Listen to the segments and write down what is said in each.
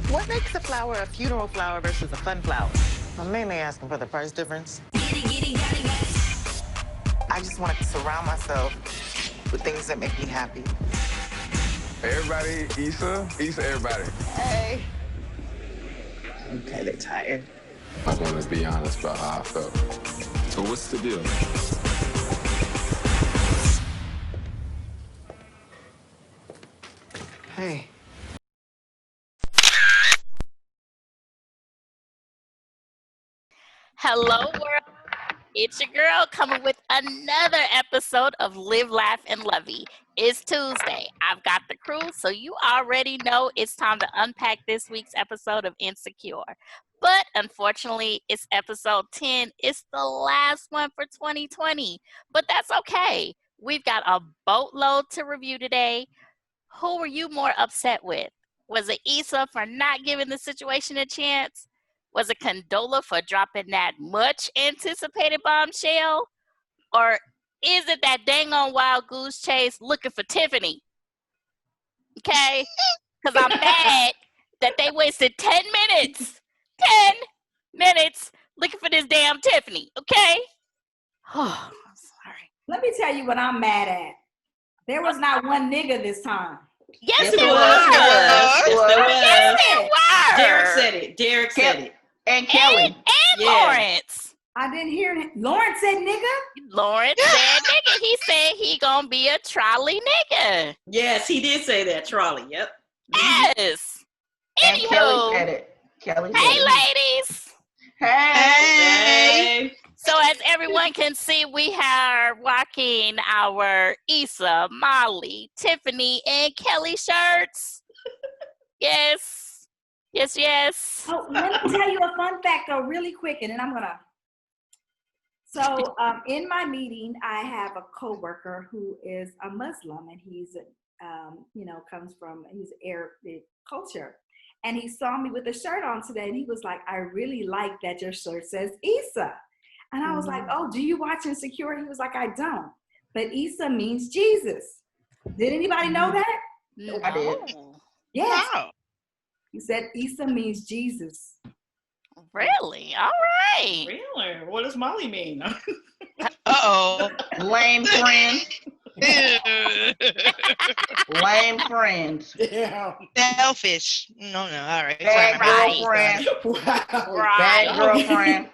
What makes a flower a funeral flower versus a fun flower? I'm mainly asking for the price difference. I just want to surround myself with things that make me happy. Everybody, Issa, everybody. Hey. I'm kind of tired. I want to be honest about how I felt. So what's the deal? Hey. Hello, world. It's your girl coming with another episode of Live, Laugh, and Lovey. It's Tuesday. I've got the crew, so you already know it's time to unpack this week's episode of Insecure. But unfortunately, it's episode 10. It's the last one for 2020. But that's okay. We've got a boatload to review today. Who were you more upset with? Was it Issa for not giving the situation a chance? Was it Condola for dropping that much anticipated bombshell? Or is it that dang on wild goose chase looking for Tiffany? Okay? Because I'm mad that they wasted 10 minutes. 10 minutes looking for this damn Tiffany. Okay? Oh, I'm sorry. Let me tell you what I'm mad at. There was not one nigga this time. Yes, it it was. Yes, it was. Derek said it. And Kelly. And Lawrence. I didn't hear it. Lawrence said nigga? Lawrence said nigga. He said he gonna be a trolley nigga. Yes, he did say that. Trolley, yep. Yes. And Anywho, Kelly said it. Kelly said hey, it. ladies. Hey. So as everyone can see, we are rocking our Issa, Molly, Tiffany, and Kelly shirts. Yes. Yes. Oh, let me tell you a fun fact though, really quick, and then I'm gonna. So in my meeting, I have a coworker who is a Muslim, and he's, comes from he's Arabic culture, and he saw me with a shirt on today, and he was like, "I really like that your shirt says Issa," and I was like, "Oh, do you watch Insecure?" He was like, "I don't, but Issa means Jesus." Did anybody know that? No. I did. Yes. Wow. He said Issa means Jesus. Really? All right. Really? What does Molly mean? Uh-oh. Lame friend. Lame friends. Yeah. Selfish. No. All right. Bad Right. girlfriend. Wow. Right. Bad girlfriend.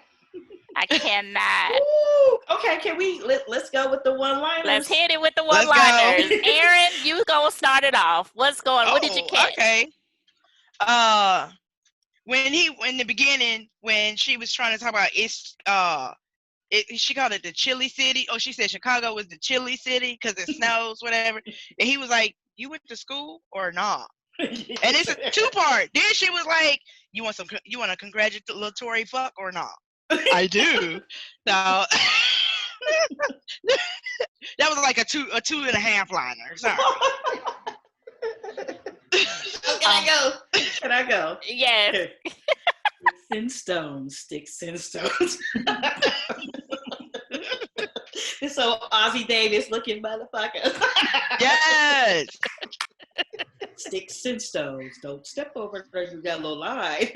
I cannot. Ooh. Okay, can we let's go with the one-liners? Let's hit it with the Let's go. one-liners. Aaron, you gonna start it off. What's going? What did you catch? Okay. When in the beginning, when she was trying to talk about she called it the chilly city. Oh, she said Chicago was the chilly city because it snows, whatever. And he was like, "You went to school or not?" And it's a two-part. Then she was like, you want a congratulatory fuck or not?" I do. So that was like a two and a half liner. Sorry. Can I go? Yes. Sticks and stones. This old Ozzie Davis looking motherfucker. Yes. Sticks and stones. Don't step over there. You got a little line.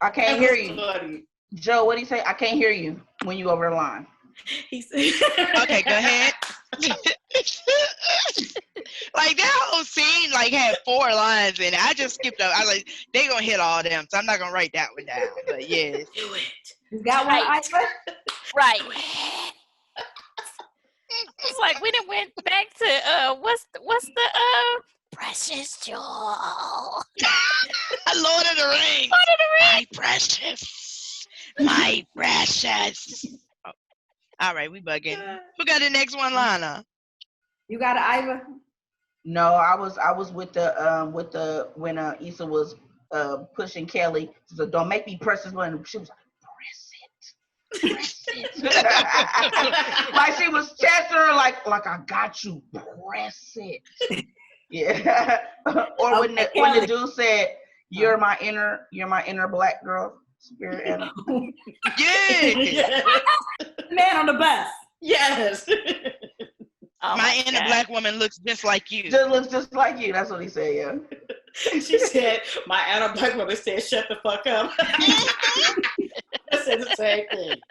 I can't hear you. Funny. Joe, what do you say? I can't hear you when you over the line. He said, Okay, go ahead. Like that whole scene had 4 lines in it. I just skipped over. I was like, they gonna hit all them, so I'm not gonna write that one down. But yes. do it. You got one, Issa? Right. It's like we done went back to what's the Precious Jewel. Lord of the Rings. Lord of the Rings. My precious. My precious. Oh. All right, we bugging. Who got the next one liner? You got it, Iva? No, I was with the when Issa was pushing Kelly. She said, "Don't make me press this button." She was like, "Press it." Like she was testing her, like I got you. Press it. Yeah. Or when the dude said, "You're my inner black girl spirit animal." Yeah. Man on the bus. Yes. Oh my inner God. black woman looks just like you. Just looks just like you. That's what he said. Yeah. She said, my adult black woman said, shut the fuck up. I said the same thing.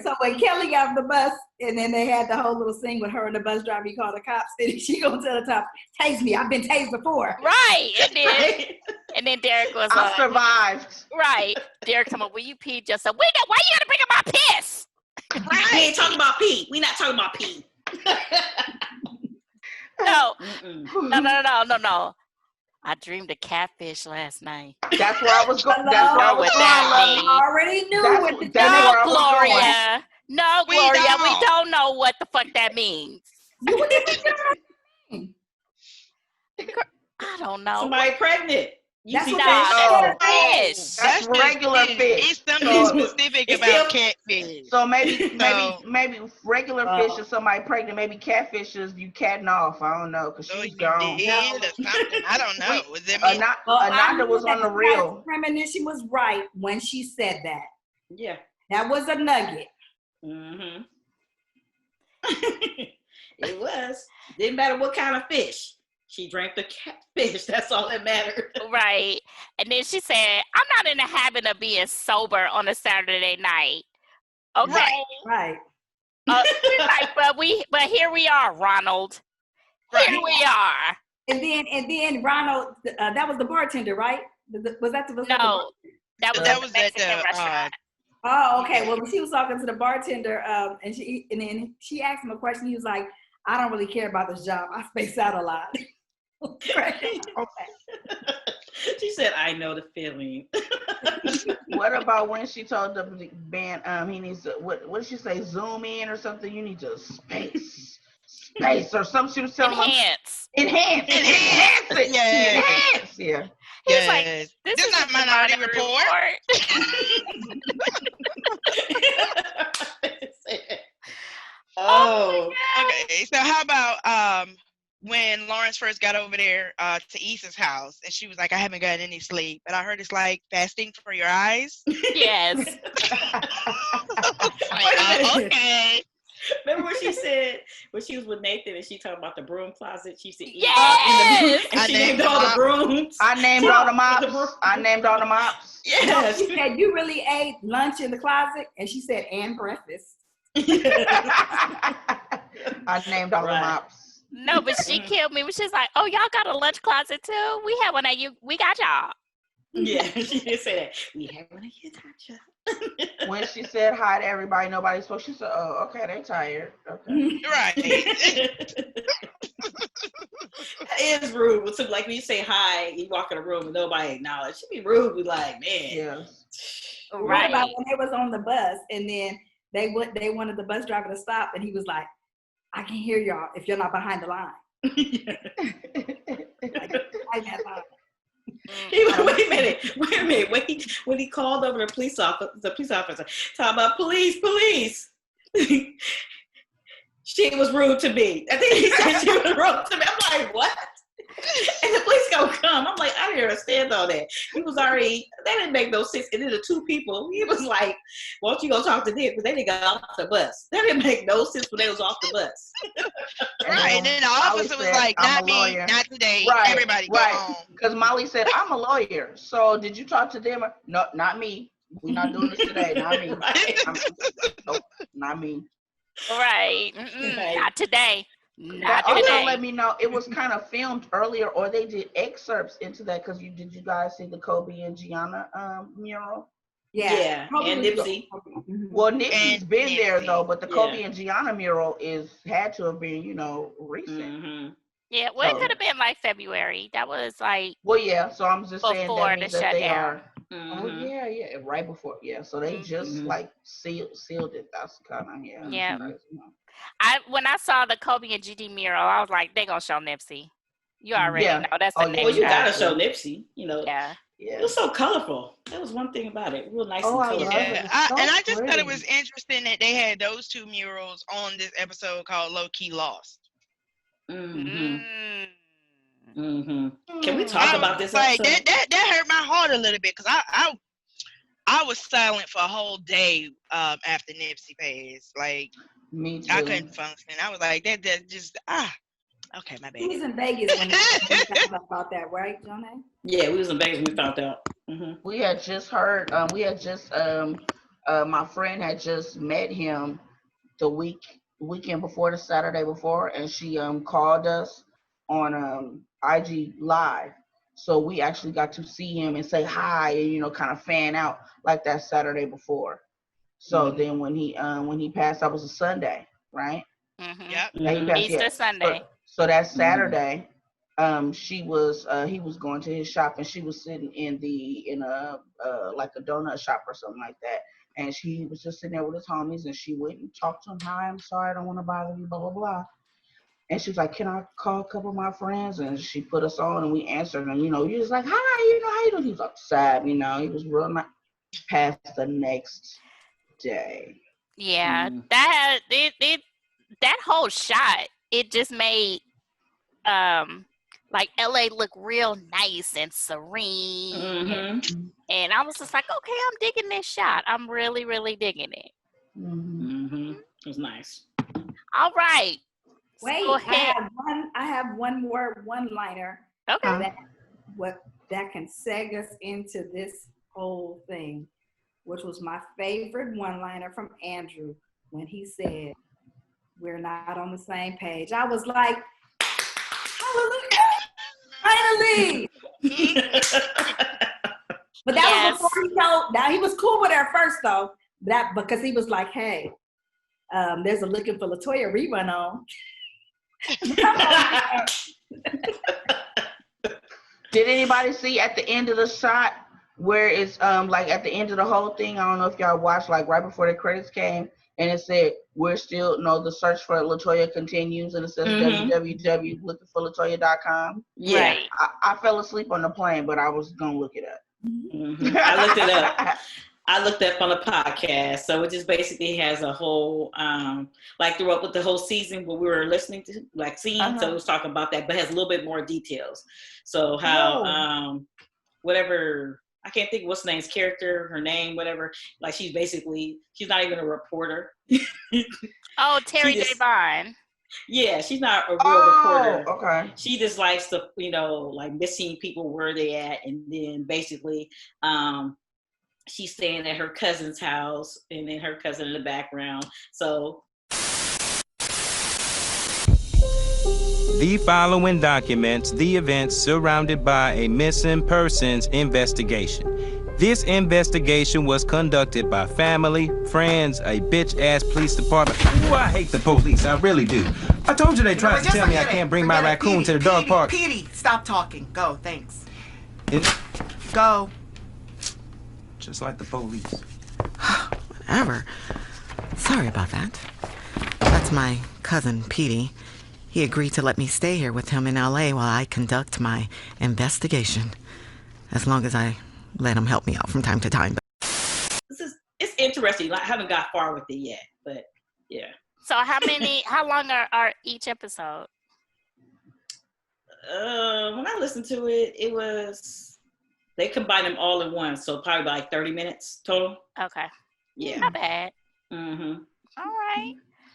So when Kelly got off the bus, and then they had the whole little scene with her and the bus driver, he called the cops, then she gonna tell the cops, tase me, I've been tased before. Right. And then Derek was I survived. Right. Derek come up, will you pee? Just said, wait, why you gotta bring up my piss? We ain't talking about pee. We not talking about pee. No. No. I dreamed of catfish last night. That's where I was going. That's where I was going. I already knew what that's no, where I was Gloria. going. No, Gloria, we don't know what the fuck that means. I don't know. Somebody pregnant. That's see what fish. That's regular fish. It's something specific about catfish. So maybe regular fish is somebody pregnant. Maybe catfish is you catting off. I don't know because she's gone. I don't know. Was it me? Ananda was on the reel. Premonition was right when she said that. Yeah. That was a nugget. Mm-hmm. It was. Didn't matter what kind of fish. She drank the catfish. That's all that mattered. Right. And then she said, I'm not in the habit of being sober on a Saturday night. Okay. Right. But here we are, Ronald. Here we are. And then Ronald, that was the bartender, right? Was that the No, that was at the restaurant. Oh, okay. Well, she was talking to the bartender, and then she asked him a question. He was like, I don't really care about this job. I space out a lot. Okay. She said, I know the feeling. What about when she told the band he needs to what did she say, zoom in or something? You need to space or something. She was telling enhance it. Yeah. Enhance. Yeah. He's like, this is not Minority Report. Oh. Okay. So how about when Lawrence first got over there to Issa's house, and she was like, I haven't gotten any sleep, but I heard it's like fasting for your eyes. Yes. Okay. Remember what she said when she was with Nathan and she talked about the broom closet? She said, yes! And she named all the brooms. I named all the mops. Yes. She said, you really ate lunch in the closet? And she said, and breakfast. I named all the mops. No, but she killed me. She's like, oh, y'all got a lunch closet too? We have one at you. We got y'all. Yeah, she did say that. We have one at you, gotcha. When she said hi to everybody, nobody spoke. She said, oh, okay, they're tired. Okay. Right. It is rude. So, like when you say hi, you walk in a room and nobody acknowledges. It should be rude. Be like, man. Yeah. Right. What about when they was on the bus and then they wanted the bus driver to stop and he was like, I can hear y'all if you're not behind the line. Wait a minute. When he called over the police officer, talking about police. She was rude to me. I think he said she was rude to me. I'm like, what? And the police gonna come. I'm like, I didn't understand all that. He was already, that didn't make no sense. And then the two people, he was like, why don't you go talk to them? Because they didn't get off the bus. That didn't make no sense when they was off the bus. Right. And then the officer was like, not me, not today. Right. Everybody go home. Because Molly said, I'm a lawyer. So did you talk to them? No, not me. We're not doing this today. Not me. Nope, not me. Right. Right. Not today. That also let me know it was kind of filmed earlier, or they did excerpts into that. Because did you guys see the Kobe and Gianna mural? Yeah. And Nipsey. Well, Nipsey's been there though, but the Kobe and Gianna mural had to have been, recent. Mm-hmm. Yeah, well, it could have been like February. That was like. Well, yeah. So I'm just saying that means that they are. Mm-hmm. Oh yeah, right before. Yeah, so they just like sealed it. That's kind of Yeah. When I saw the Kobe and GD mural, I was like, they gonna show Nipsey. You already know that's the next. Well, you gotta show Nipsey. Yeah. It was so colorful. That was one thing about it. Real nice and colorful. I just thought it was interesting that they had those two murals on this episode called Low Key Lost. Mm-hmm. Mm-hmm. Can we talk about this episode? Like that hurt my heart a little bit because I was silent for a whole day after Nipsey passed. Like, me too. I couldn't function. I was like, that just Okay, my He was bad. in Vegas when he found out about that, right, Johnny? Yeah, we was in Vegas when we found out. Mm-hmm. We had just heard. My friend had just met him the weekend before, the Saturday before, and she called us on IG Live. So we actually got to see him and say hi and kind of fan out like that Saturday before. So then when he passed, that was a Sunday, right? Mm-hmm. Yep. Yeah, he passed. Easter Yeah. Sunday. So that Saturday, he was going to his shop, and she was sitting in a like a donut shop or something like that. And he was just sitting there with his homies, and she went and talked to him. Hi, I'm sorry, I don't want to bother you, blah blah blah. And she was like, "Can I call a couple of my friends?" And she put us on, and we answered. And he was like, "Hi, how you doing?" He was upset, he was real nice. Past the next day. Yeah, that whole shot, it just made like LA look real nice and serene. And I was just like, okay, I'm digging this shot. I'm really, really digging it. It was nice. All right. Wait, Go ahead. I have one more one-liner. Okay. That can seg us into this whole thing, which was my favorite one-liner from Andrew when he said, "We're not on the same page." I was like, hallelujah, finally. But that was before he told. Now he was cool with her at first though. That because he was like, "Hey, there's a Looking for LaToya rerun on." Did anybody see at the end of the shot where it's like at the end of the whole thing? I don't know if y'all watched, like right before the credits came, and it said the search for LaToya continues, and it says www.lookingforlatoya.com. Yeah. Right. I fell asleep on the plane, but I was gonna look it up. I looked it up. I looked up on a podcast, so it just basically has a whole, like throughout with the whole season what we were listening to, like seeing. So it was talking about that, but has a little bit more details. So how, whatever, I can't think what's the name's character, her name, whatever. Like she's not even a reporter. Oh, Terry Devine. Yeah, she's not a real reporter. Okay. She just likes to, like missing people where they at, and then basically, she's staying at her cousin's house, and then her cousin in the background. So the following documents the events surrounded by a missing persons investigation. This investigation was conducted by family, friends, a bitch-ass police department. Ooh, I hate the police, I really do. I told you they tried to tell me I can't bring my raccoon to the dog park. Petey, stop talking. Go, thanks. Go. Just like the police. Whatever. Sorry about that. That's my cousin, Petey. He agreed to let me stay here with him in LA while I conduct my investigation. As long as I let him help me out from time to time. It's interesting. I haven't got far with it yet, but yeah. So how long are each episode? When I listened to it, they combined them all in one, so probably about like 30 minutes total. Okay. Yeah. Not bad. Mm-hmm. All right.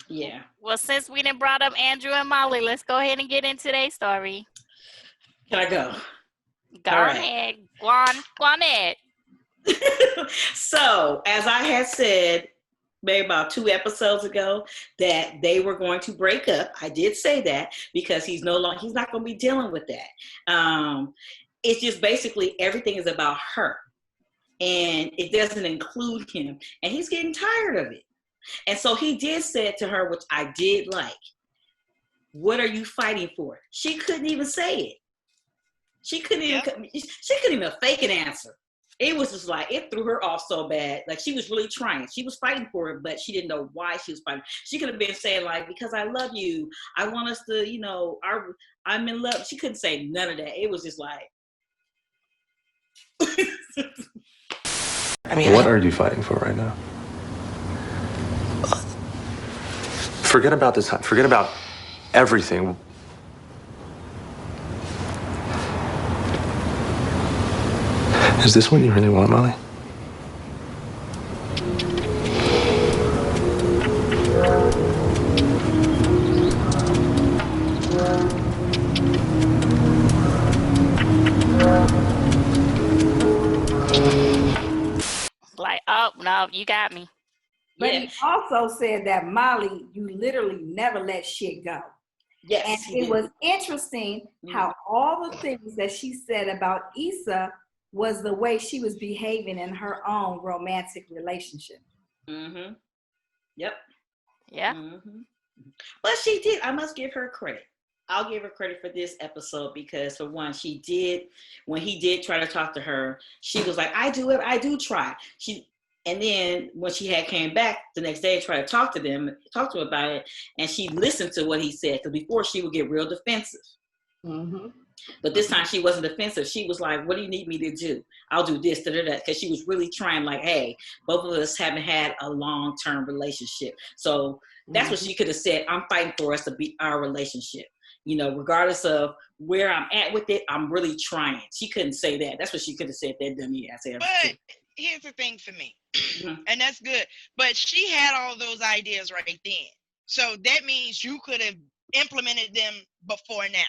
Yeah. Well, since we done brought up Andrew and Molly, let's go ahead and get into today's story. Can I go? Go ahead. Go on Ed. So, as I had said maybe about 2 episodes ago, that they were going to break up. I did say that because he's not going to be dealing with that. It's just basically everything is about her, and it doesn't include him, and he's getting tired of it. And so he did say it to her, which I did like. What are you fighting for? She couldn't even say it. She couldn't even fake an answer. It was just like, it threw her off so bad. Like, she was really trying. She was fighting for it, but she didn't know why she was fighting. She could have been saying, like, because I love you. I want us to, I'm in love. She couldn't say none of that. It was just like. What are you fighting for right now? Forget about this. Forget about everything. Is this what you really want, Molly? No, you got me. But Yeah. he also said that Molly, you literally never let shit go. Yes, And he it did. was interesting how all the things that she said about Issa was the way she was behaving in her own romantic relationship. Mm-hmm. Yep. Yeah. Mm-hmm. But she did. I must give her credit. I'll give her credit for this episode because, for one, she did, when he did try to talk to her, she was like, I do try. And then when she had came back the next day and tried to talk to him about it, and she listened to what he said, because before she would get real defensive. Mm-hmm. But this time she wasn't defensive. She was like, what do you need me to do? I'll do this, because she was really trying, like, hey, both of us haven't had a long-term relationship. So that's what she could have said. I'm fighting for us to be our relationship. You know, regardless of where I'm at with it, I'm really trying. She couldn't say that. That's what she could have said. That done me. I said, but here's the thing for me, and that's good. But she had all those ideas right then. So that means you could have implemented them before now.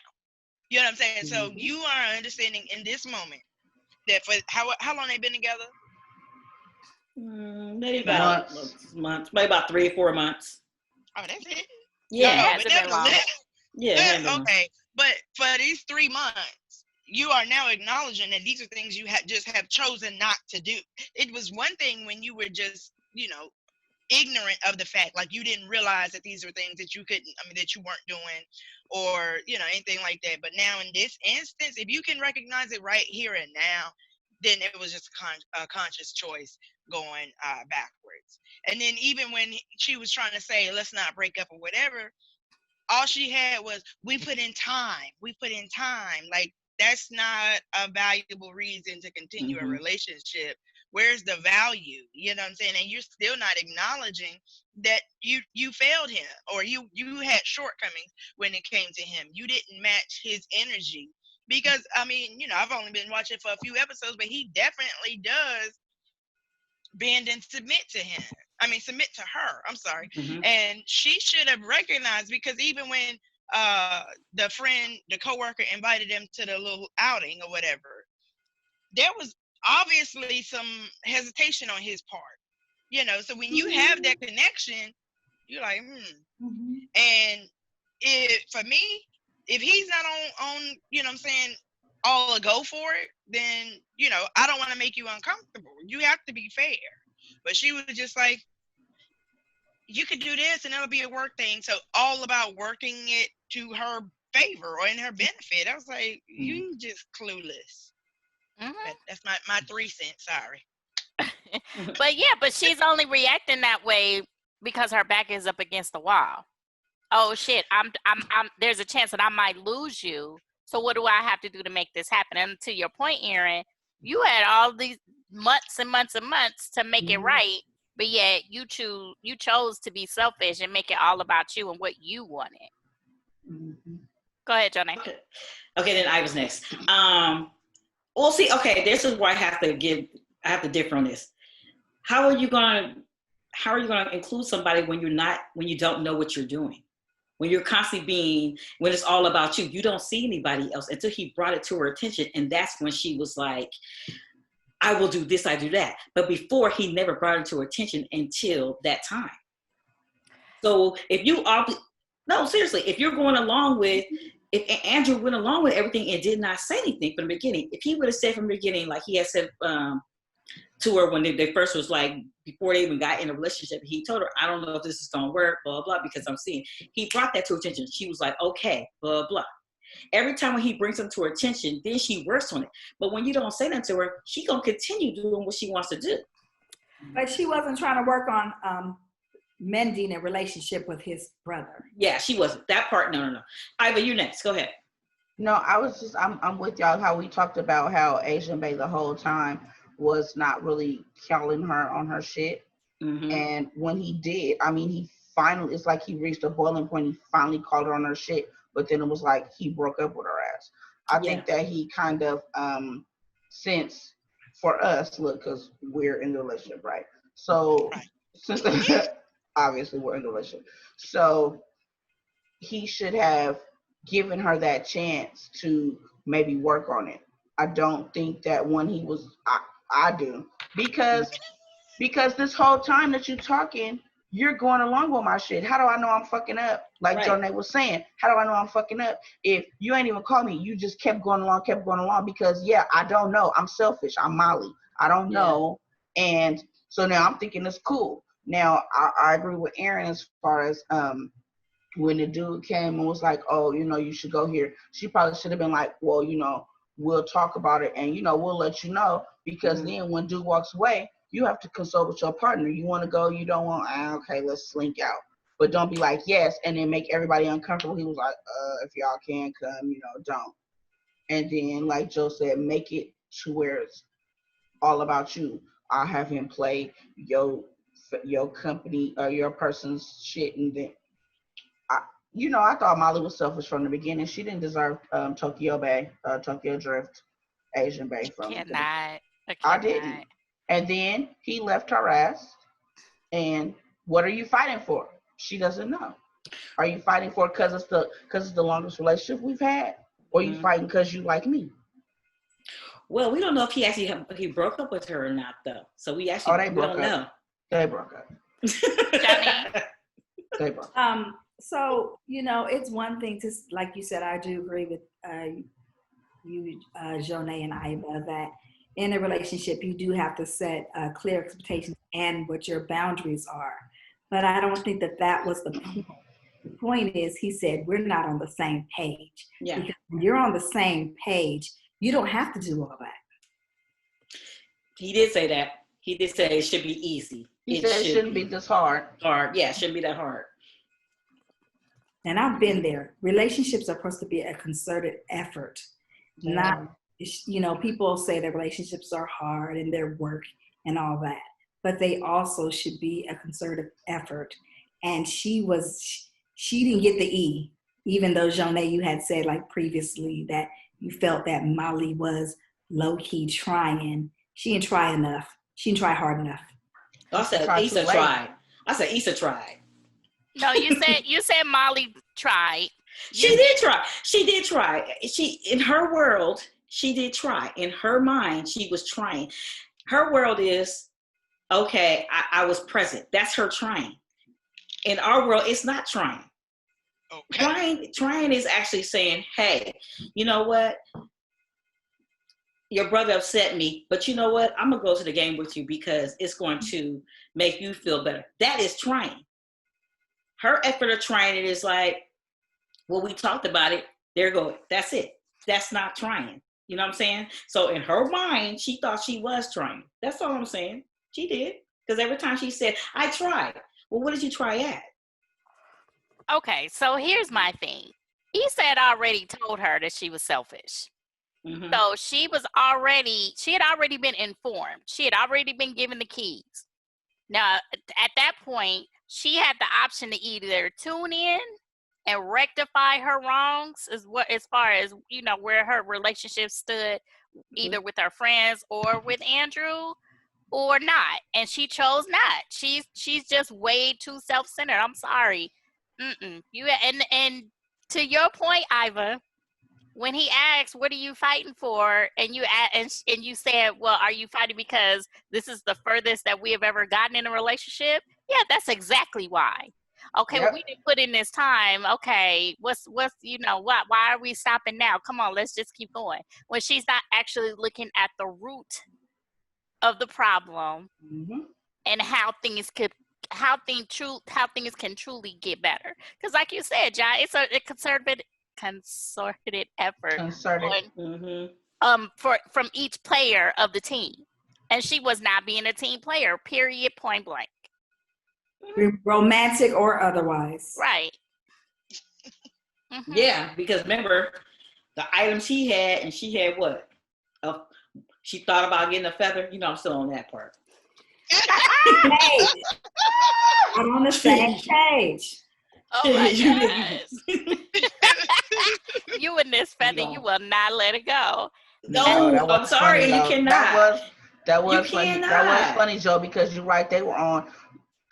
You know what I'm saying? So you are understanding in this moment that for how long they been together? Maybe about months, maybe about 3 or 4 months. Oh, that's it. Yeah, Hasn't been long. yeah. Okay, but for these 3 months, you are now acknowledging that these are things you just have chosen not to do. It was one thing when you were just, ignorant of the fact, like you didn't realize that these are things that you couldn't, that you weren't doing, or anything like that. But now in this instance, if you can recognize it right here and now, then it was just a conscious choice going backwards. And then even when she was trying to say, let's not break up or whatever, all she had was, we put in time. Like, that's not a valuable reason to continue a relationship. Where's the value? You know what I'm saying? And you're still not acknowledging that you failed him, or you had shortcomings when it came to him. You didn't match his energy. Because, I've only been watching for a few episodes, but he definitely does bend and submit to him. Submit to her. I'm sorry. And she should have recognized, because even when the coworker invited him to the little outing or whatever, there was obviously some hesitation on his part. So when you have that connection, you're like, And for me, if he's not on, what I'm saying, all a go for it, then, I don't want to make you uncomfortable. You have to be fair. But she was just like, you could do this and it'll be a work thing. So all about working it to her favor or in her benefit. I was like, you just clueless. That's my 3 cents. Sorry. But she's only reacting that way because her back is up against the wall. Oh shit, I'm there's a chance that I might lose you. So what do I have to do to make this happen? And to your point, Erin, you had all these months and months and months to make it right, but yet you chose to be selfish and make it all about you and what you wanted. Go ahead, Johnny. Okay, then I was next. Well, see, okay, this is where I have to differ on this. How are you gonna include somebody when you don't know what you're doing? When you're constantly when it's all about you, you don't see anybody else until he brought it to her attention. And that's when she was like, I will do this, I do that. But before, he never brought it to her attention until that time. So if you're going along with, if Andrew went along with everything and did not say anything from the beginning, if he would have said from the beginning, like he had said to her when they first was like, before they even got in a relationship, he told her, I don't know if this is going to work, blah, blah, because I'm seeing. He brought that to her attention. She was like, okay, blah, blah. Every time when he brings them to her attention, then she works on it. But when you don't say that to her, she going to continue doing what she wants to do. But she wasn't trying to work on mending a relationship with his brother. Yeah, she wasn't. That part, no. Iva, you next. Go ahead. No, I'm with y'all how we talked about how Asian Bay the whole time was not really calling her on her shit. And when he did, he finally, it's like he reached a boiling point. He finally called her on her shit, but then it was like he broke up with her ass. I think that he kind of, since for us, look, because we're in the relationship, right? So since obviously we're in the relationship, so he should have given her that chance to maybe work on it. I don't think that when he was, I do, because Because this whole time that you're talking, you're going along with my shit. How do I know I'm fucking up? Like Right. Jonay was saying, how do I know I'm fucking up? If you ain't even call me, you just kept going along, because yeah, I don't know. I'm selfish. I'm Molly. I don't know. And so now I'm thinking it's cool. Now I agree with Aaron as far as when the dude came and was like, oh, you should go here. She probably should have been like, well, we'll talk about it and we'll let you know, because then when dude walks away, you have to consult with your partner. You want to go, you don't want, okay, let's slink out. But don't be like, yes, and then make everybody uncomfortable. He was like, if y'all can come, don't. And then, like Joe said, make it to where it's all about you. I'll have him play your company or your person's shit. And then, I thought Molly was selfish from the beginning. She didn't deserve Tokyo Drift, Asian Bay from Cannot. I didn't. And then he left her ass. And what are you fighting for? She doesn't know. Are you fighting for it because it's the longest relationship we've had, or are you fighting because you like me? Well, we don't know if he broke up with her or not, though. So we actually we don't know. They broke up. Johnny? They broke up. So, it's one thing to, like you said, I do agree with you, Jonay and Iva, that in a relationship, you do have to set clear expectations and what your boundaries are. But I don't think that was the point. The point is, he said, we're not on the same page. Yeah. Because when you're on the same page, you don't have to do all that. He did say that. He did say it should be easy. He said it shouldn't be this hard. Yeah, it shouldn't be that hard. And I've been there. Relationships are supposed to be a concerted effort. Not, people say that relationships are hard and they're work and all that. But they also should be a concerted effort. And she didn't get the E, even though, Jonay, you had said like previously that you felt that Molly was low-key trying. She didn't try enough. She didn't try hard enough. I said Issa tried. I said Issa tried. No, you said Molly tried. She did try. She did try. She, in her world, she did try. In her mind, she was trying. Her world is, okay, I was present. That's her trying. In our world, it's not trying. Okay. Trying is actually saying, hey, you know what? Your brother upset me, but you know what? I'm going to go to the game with you because it's going to make you feel better. That is trying. Her effort of trying it is like, well, we talked about it. There you go. That's it. That's not trying. You know what I'm saying? So in her mind, she thought she was trying. That's all I'm saying. She did. Because every time she said, I tried. Well, what did you try at? Okay, so here's my thing. Issa had already told her that she was selfish. Mm-hmm. So she had already been informed. She had already been given the keys. Now, at that point, she had the option to either tune in and rectify her wrongs as far as, where her relationship stood, either with her friends or with Andrew, or not. And she chose not. She's just way too self-centered. I'm sorry. And to your point, Iva, when he asked, what are you fighting for? And you said, well, are you fighting because this is the furthest that we have ever gotten in a relationship? Yeah, that's exactly why. Okay, well, we didn't put in this time. Okay, why are we stopping now? Come on, let's just keep going. When she's not actually looking at the root of the problem and how things can truly get better. Because like you said, Jai, it's a concerted effort from each player of the team. And she was not being a team player, period, point blank. Romantic or otherwise. Right. Yeah, because remember, the items he had, and she had what? She thought about getting a feather. I'm still on that part. Hey, I'm on the same page. Oh my God. You and this feather, you will not let it go. No, I'm sorry, you cannot. That was funny. That was funny, Joe, because you're right. They were on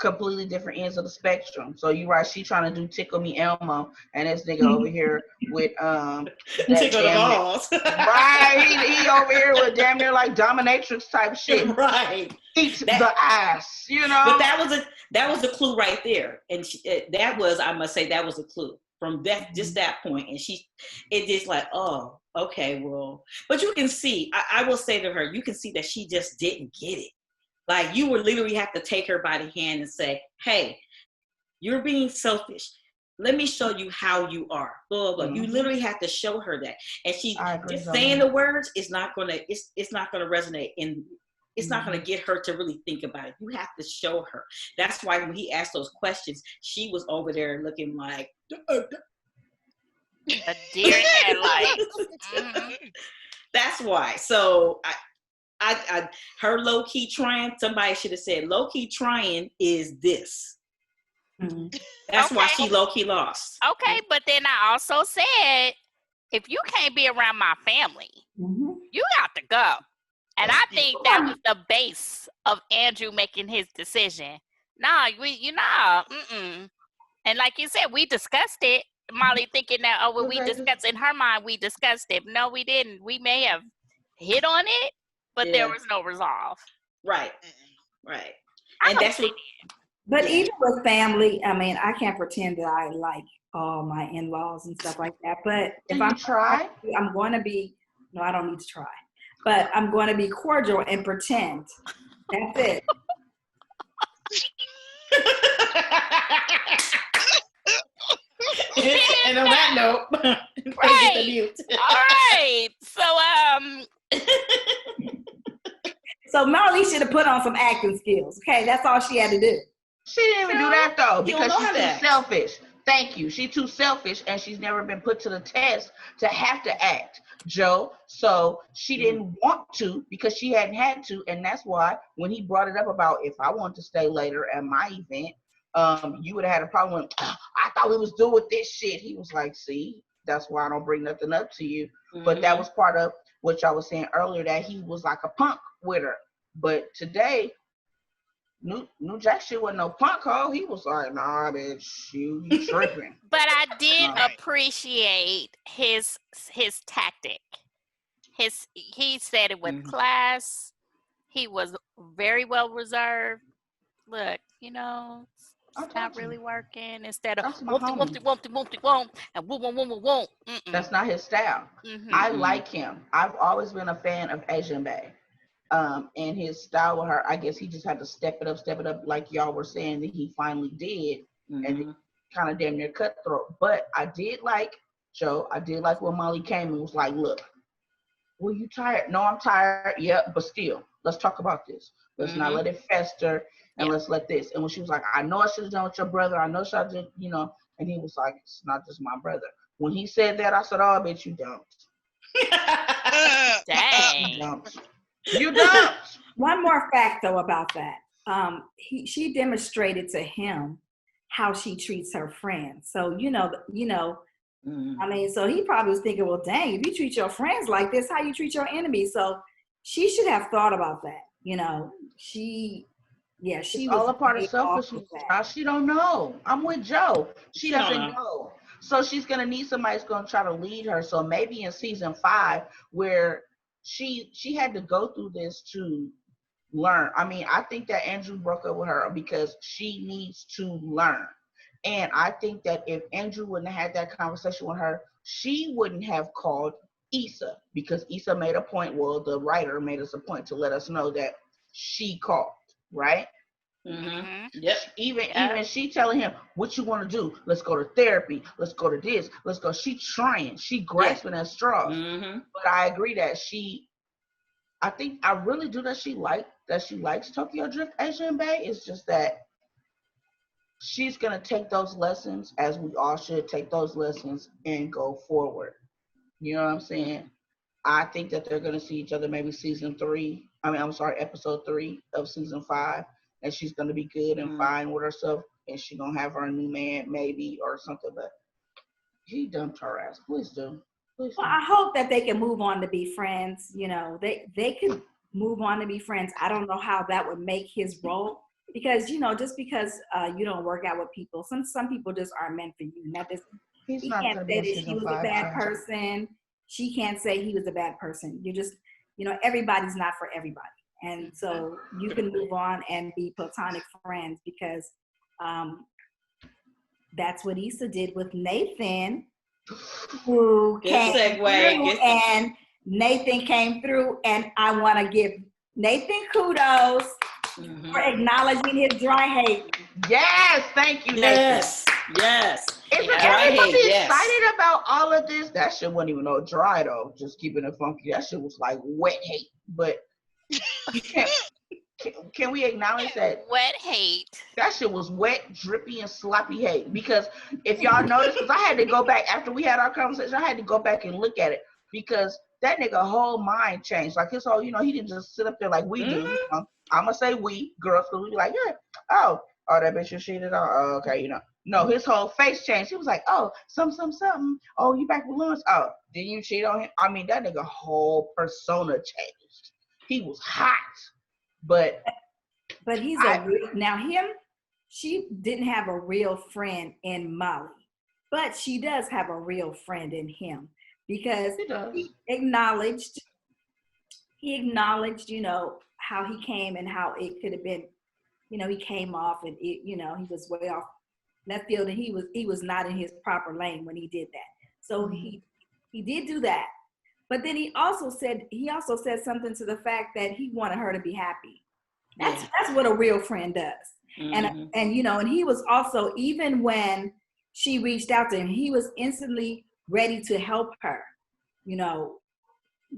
completely different ends of the spectrum. So you're right, she trying to do Tickle Me Elmo, and this nigga over here with that Tickle the balls. right, he over here with damn near like dominatrix type shit. Right. Eat the ass, you know. But that was a clue right there, and that was, I must say, that was a clue from that, just that point. And it just like, oh, okay, well, but you can see, I will say to her, you can see that she just didn't get it. Like, you would literally have to take her by the hand and say, hey, you're being selfish. Let me show you how you are. Blah, blah, blah. You literally have to show her that. And she just saying the words is not gonna, it's not gonna resonate, and it's not gonna get her to really think about it. You have to show her. That's why when he asked those questions, she was over there looking like a deer in headlights. That's why. So I her low key trying. Somebody should have said low key trying is this. That's why she low key lost. Okay, but then I also said, if you can't be around my family, you got to go. And I think that was the base of Andrew making his decision. Nah, And like you said, we discussed it. Molly thinking that, we discussed, in her mind, we discussed it. No, we didn't. We may have hit on it, but there was no resolve. Right. And that's what. But even with family, I mean, I can't pretend that I like all my in-laws and stuff like that. But if I'm try, I'm going to be. No, I don't need to try. But I'm going to be cordial and pretend. That's it. And on that note, right. All right. So Molly should have put on some acting skills. Okay, that's all she had to do. She didn't even do that though, because she's too selfish. Thank you. She's too selfish, and she's never been put to the test to have to act, Joe. So she didn't want to because she hadn't had to, and that's why when he brought it up about if I want to stay later at my event, you would have had a problem with, I thought we was doing this shit. He was like, see, that's why I don't bring nothing up to you. But that was part of what y'all was saying earlier, that he was like a punk with her. But today, New Jack shit wasn't no punk hoe. He was like, nah, bitch, you tripping. But I did appreciate his tactic. He said it with class. He was very well reserved. Look, it's not really working. Instead of whoop and whoop. That's not his style. I like him. I've always been a fan of Asian Bae. And his style with her, I guess he just had to step it up like y'all were saying that he finally did, and kind of damn near cutthroat. But I did like, Joe, when Molly came and was like, look, well, you tired? No, I'm tired. Yeah, but still, let's talk about this. Let's not let it fester, and let's let this. And when she was like, I know I should have done with your brother. I know I should have, and he was like, it's not just my brother. When he said that, I said, oh, I bet you don't. Dang. You don't. You don't. One more fact though about that. She demonstrated to him how she treats her friends. So I mean, so he probably was thinking, well, dang, if you treat your friends like this, how you treat your enemies? So she should have thought about that. She was all a part of selfishness. She don't know. I'm with Joe. She doesn't know. So she's gonna need somebody who's gonna try to lead her. So maybe in season 5, where she had to go through this to learn. I mean, I think that Andrew broke up with her because she needs to learn. And I think that if Andrew wouldn't have had that conversation with her, she wouldn't have called Issa, because Issa made a point, the writer made us a point to let us know that she called, right? Yep. Even she telling him, what you want to do? Let's go to therapy. Let's go to this. Let's go. She trying. She grasping at straws. But I agree that I really do that she likes Tokyo Drift Asian Bae. It's just that she's gonna take those lessons, as we all should take those lessons, and go forward. You know what I'm saying? I think that they're gonna see each other maybe episode 3 of season 5. And she's going to be good and fine with herself, and she's going to have her new man maybe or something, but he dumped her ass. Please do. Well, I hope that they can move on to be friends. They could move on to be friends. I don't know how that would make his role, because just because you don't work out with people, some people just aren't meant for you. And that is, he can't say that she was a bad person. She can't say he was a bad person. You're just, everybody's not for everybody. And so you can move on and be platonic friends because that's what Issa did with Nathan, who came through, and Nathan came through, and I want to give Nathan kudos for acknowledging his dry hate. Yes, thank you, Nathan. Yes. Is everybody excited about all of this? That shit wasn't even no dry though. Just keeping it funky. That shit was like wet hate. But can we acknowledge that? Wet hate. That shit was wet, drippy, and sloppy hate. Because if y'all noticed, because I had to go back after we had our conversation, I had to go back and look at it because that nigga whole mind changed. Like his whole, he didn't just sit up there like we do. I'm gonna say we girls, because we be like, yeah, oh, that bitch you cheated on. Oh, okay, No, his whole face changed. He was like, oh, something. Oh, you back with Lawrence? Oh, did you cheat on him? I mean, that nigga whole persona changed. He was hot, but he's she didn't have a real friend in Molly, but she does have a real friend in him because he acknowledged, how he came and how it could have been, he came off and he was way off left field, and he was not in his proper lane when he did that. So he did do that. But then he also said something to the fact that he wanted her to be happy. That's what a real friend does. And and he was also, even when she reached out to him, he was instantly ready to help her,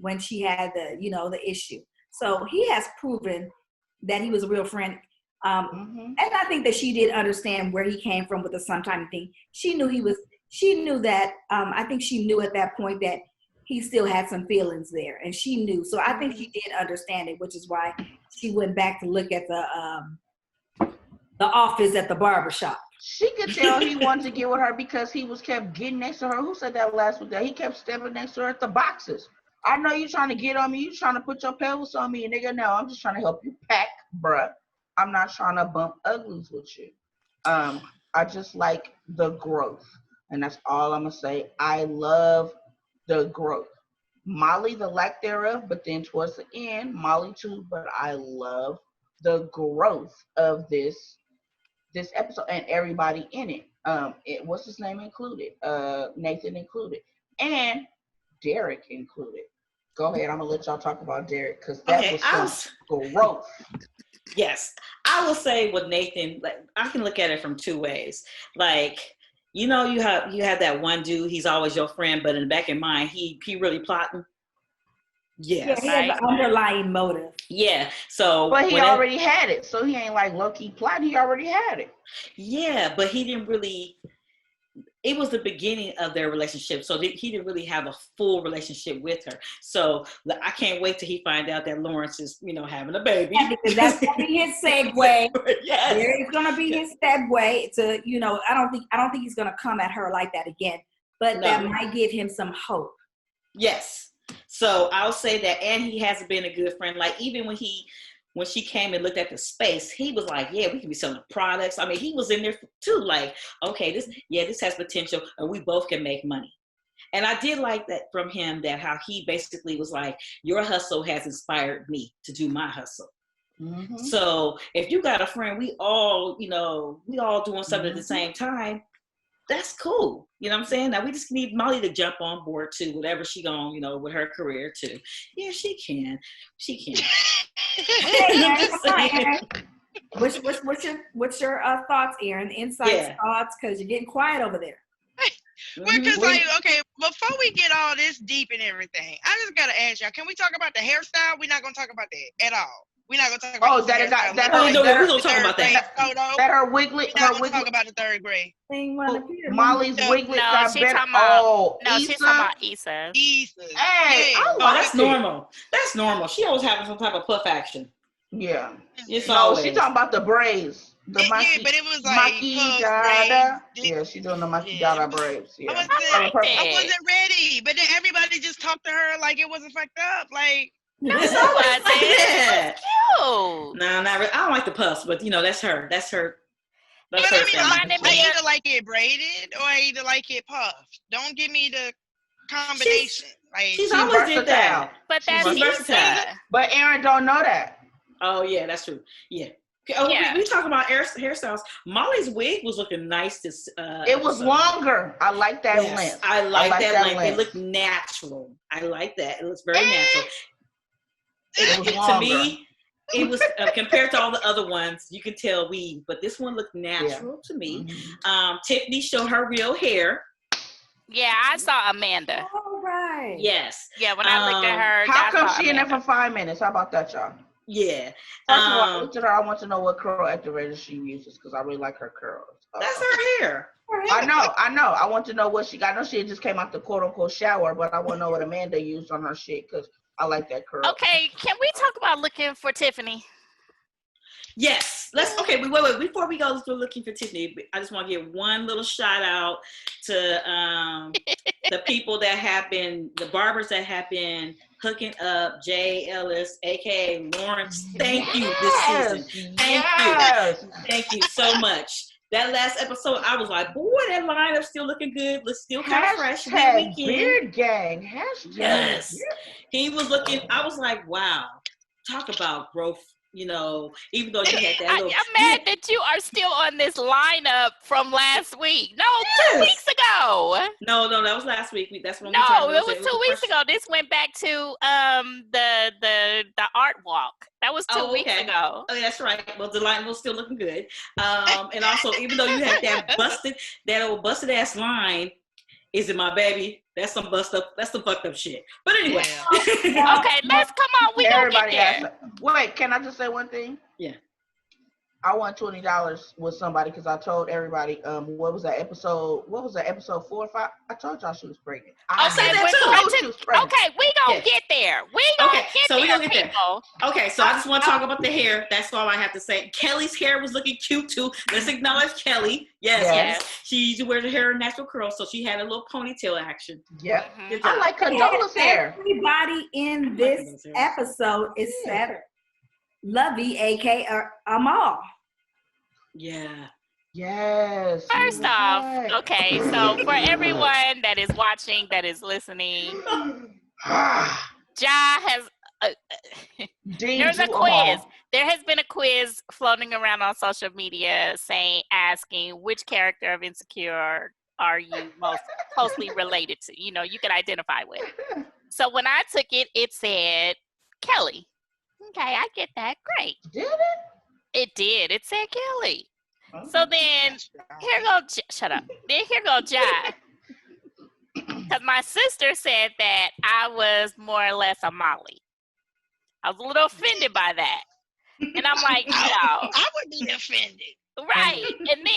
when she had the issue. So he has proven that he was a real friend. And I think that she did understand where he came from with the sometime thing. She knew that, I think she knew at that point that he still had some feelings there, and she knew. So I think she did understand it, which is why she went back to look at the office at the barbershop. She could tell he wanted to get with her because he was kept getting next to her. Who said that last week? That he kept stepping next to her at the boxes. I know you trying to get on me. You trying to put your pelvis on me, and nigga, no, I'm just trying to help you pack, bruh. I'm not trying to bump uglies with you. I just like the growth, and that's all I'm gonna say. I love the growth. Molly, the lack thereof, but then towards the end, Molly too. But I love the growth of this episode and everybody in it. What's his name included? Nathan included, and Derek included. Go ahead. I'm gonna let y'all talk about Derek because that was some growth. Yes, I will say with Nathan, like I can look at it from two ways. Like, you have that one dude, he's always your friend, but in the back of your mind, he really plotting. Yes. Yeah, he has an underlying motive. Yeah. So but he already had it. So he ain't like low-key plotting, he already had it. Yeah, but he didn't really, it was the beginning of their relationship. So he didn't really have a full relationship with her. So I can't wait till he find out that Lawrence is, having a baby. Yeah, because that's going to be his segue. Yes. It's going to be his segue to, I don't think he's going to come at her like that again, but that might give him some hope. Yes. So I'll say that, and he has been a good friend. Like even when she came and looked at the space, he was like, yeah, we can be selling products. I mean, he was in there too, like, okay, this has potential and we both can make money. And I did like that from him, that how he basically was like, your hustle has inspired me to do my hustle. Mm-hmm. So if you got a friend, we all doing something at the same time, that's cool. You know what I'm saying? Now we just need Molly to jump on board too, whatever she going, with her career too. Yeah, she can. What's your thoughts, Aaron? Thoughts, because you're getting quiet over there. Because okay, before we get all this deep and everything, I just gotta ask y'all, can we talk about the hairstyle? We're not gonna talk about that at all. We're not gonna talk about we're gonna talk about that. That her wiglet. We're not gonna talk about the third grade. Molly's wiglet got better. She's talking about Issa. Hey, that's normal. That's normal. She always having some type of puff action. Yeah. She talking about the braids. But it was like maquillada. Yeah, she doing the maquillada braids. Yeah. I wasn't ready, but then everybody just talked to her like it wasn't fucked up. Like, No, It's it always wasn't. like that. It was cute. No, not really. I don't like the puffs, but that's her. That's her. But That's I her mean, thing. reminded me I of- either like it braided or I either like it puffed. Don't give me the combination. She's She always did that. versatile. But She's that's versatile. Issa. But Aaron don't know that. Oh yeah, that's true. Yeah. Okay, oh, Yeah. we talk about hairstyles. Molly's wig was looking nice. It was longer. I like that Yes, length. I like that length. It length. looked natural. I like that. It looks very natural. It was To longer. me, it was compared to all the other ones. You could tell weave, but this one looked natural to me. Mhm. Tiffany showed her real hair. Yeah, I saw Amanda. All right. Yes. Yeah, when I looked at her, How I come saw she in there Amanda. for 5 minutes? How about that, y'all? Yeah. First of all, I looked at her. I want to know what curl activator she uses because I really like her curls. That's her hair. I know. I want to know what she got. I know she just came out the quote unquote shower, but I want to know what Amanda used on her shit because I like that curl. Okay, can we talk about looking for Tiffany? Yes. Wait. Before we go through looking for Tiffany, I just want to give one little shout out to the people that have been, the barbers that have been hooking up Jay Ellis, aka Lawrence. Thank you this season. Thank you so much. That last episode, I was like, boy, that lineup's still looking good. Let's still kind of fresh. Hashtag Beard Gang. Hashtag. Yes. He was looking, I was like, wow, talk about growth. Even though you had that little. I'm mad that you are still on this lineup from last week. No, Yes. 2 weeks ago. No, that was last week. That's when No, we it was 2 weeks ago. This went back to the art walk. That was 2 weeks ago. Oh, that's right. Well, the line was still looking good. And also, even though you had that old busted ass line, is it my baby? That's some fucked up shit. But anyway. Okay, let's come on. We gonna get there. Wait, can I just say one thing? Yeah. I won $20 with somebody because I told everybody, what was that episode 4 or 5? I told y'all she was pregnant. Okay, we gonna get there. We gonna get there, people. Okay, so I just want to talk about the hair. That's all I have to say. Kelly's hair was looking cute too. Let's acknowledge Kelly. Yes. She usually wears her hair in natural curls, so she had a little ponytail action. Yeah. I like Condola's hair. Everybody in this episode is better. Lovey, aka Amal. Yeah. Yes. First off, okay, so for everyone that is watching, that is listening, Ja has there's a quiz. There has been a quiz floating around on social media asking which character of Insecure are you most closely related to? You can identify with. So when I took it, it said Kelly. Okay, I get that. Great. Did it? It did. It said Kelly. So then, shut up. Then here go Ja. Because my sister said that I was more or less a Molly. I was a little offended by that. And I'm like, no. I would be offended. Right. And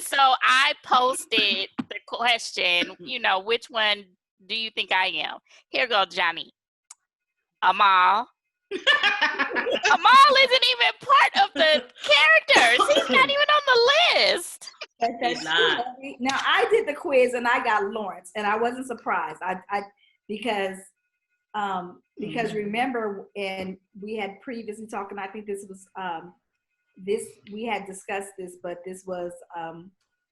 so I posted the question, which one do you think I am? Here go Johnny. Amal. Amal isn't even part of the characters. He's not even on the list. That's not. Now I did the quiz and I got Lawrence, and I wasn't surprised. Because remember, and we had previously talked, and I think this was we had discussed this, but this was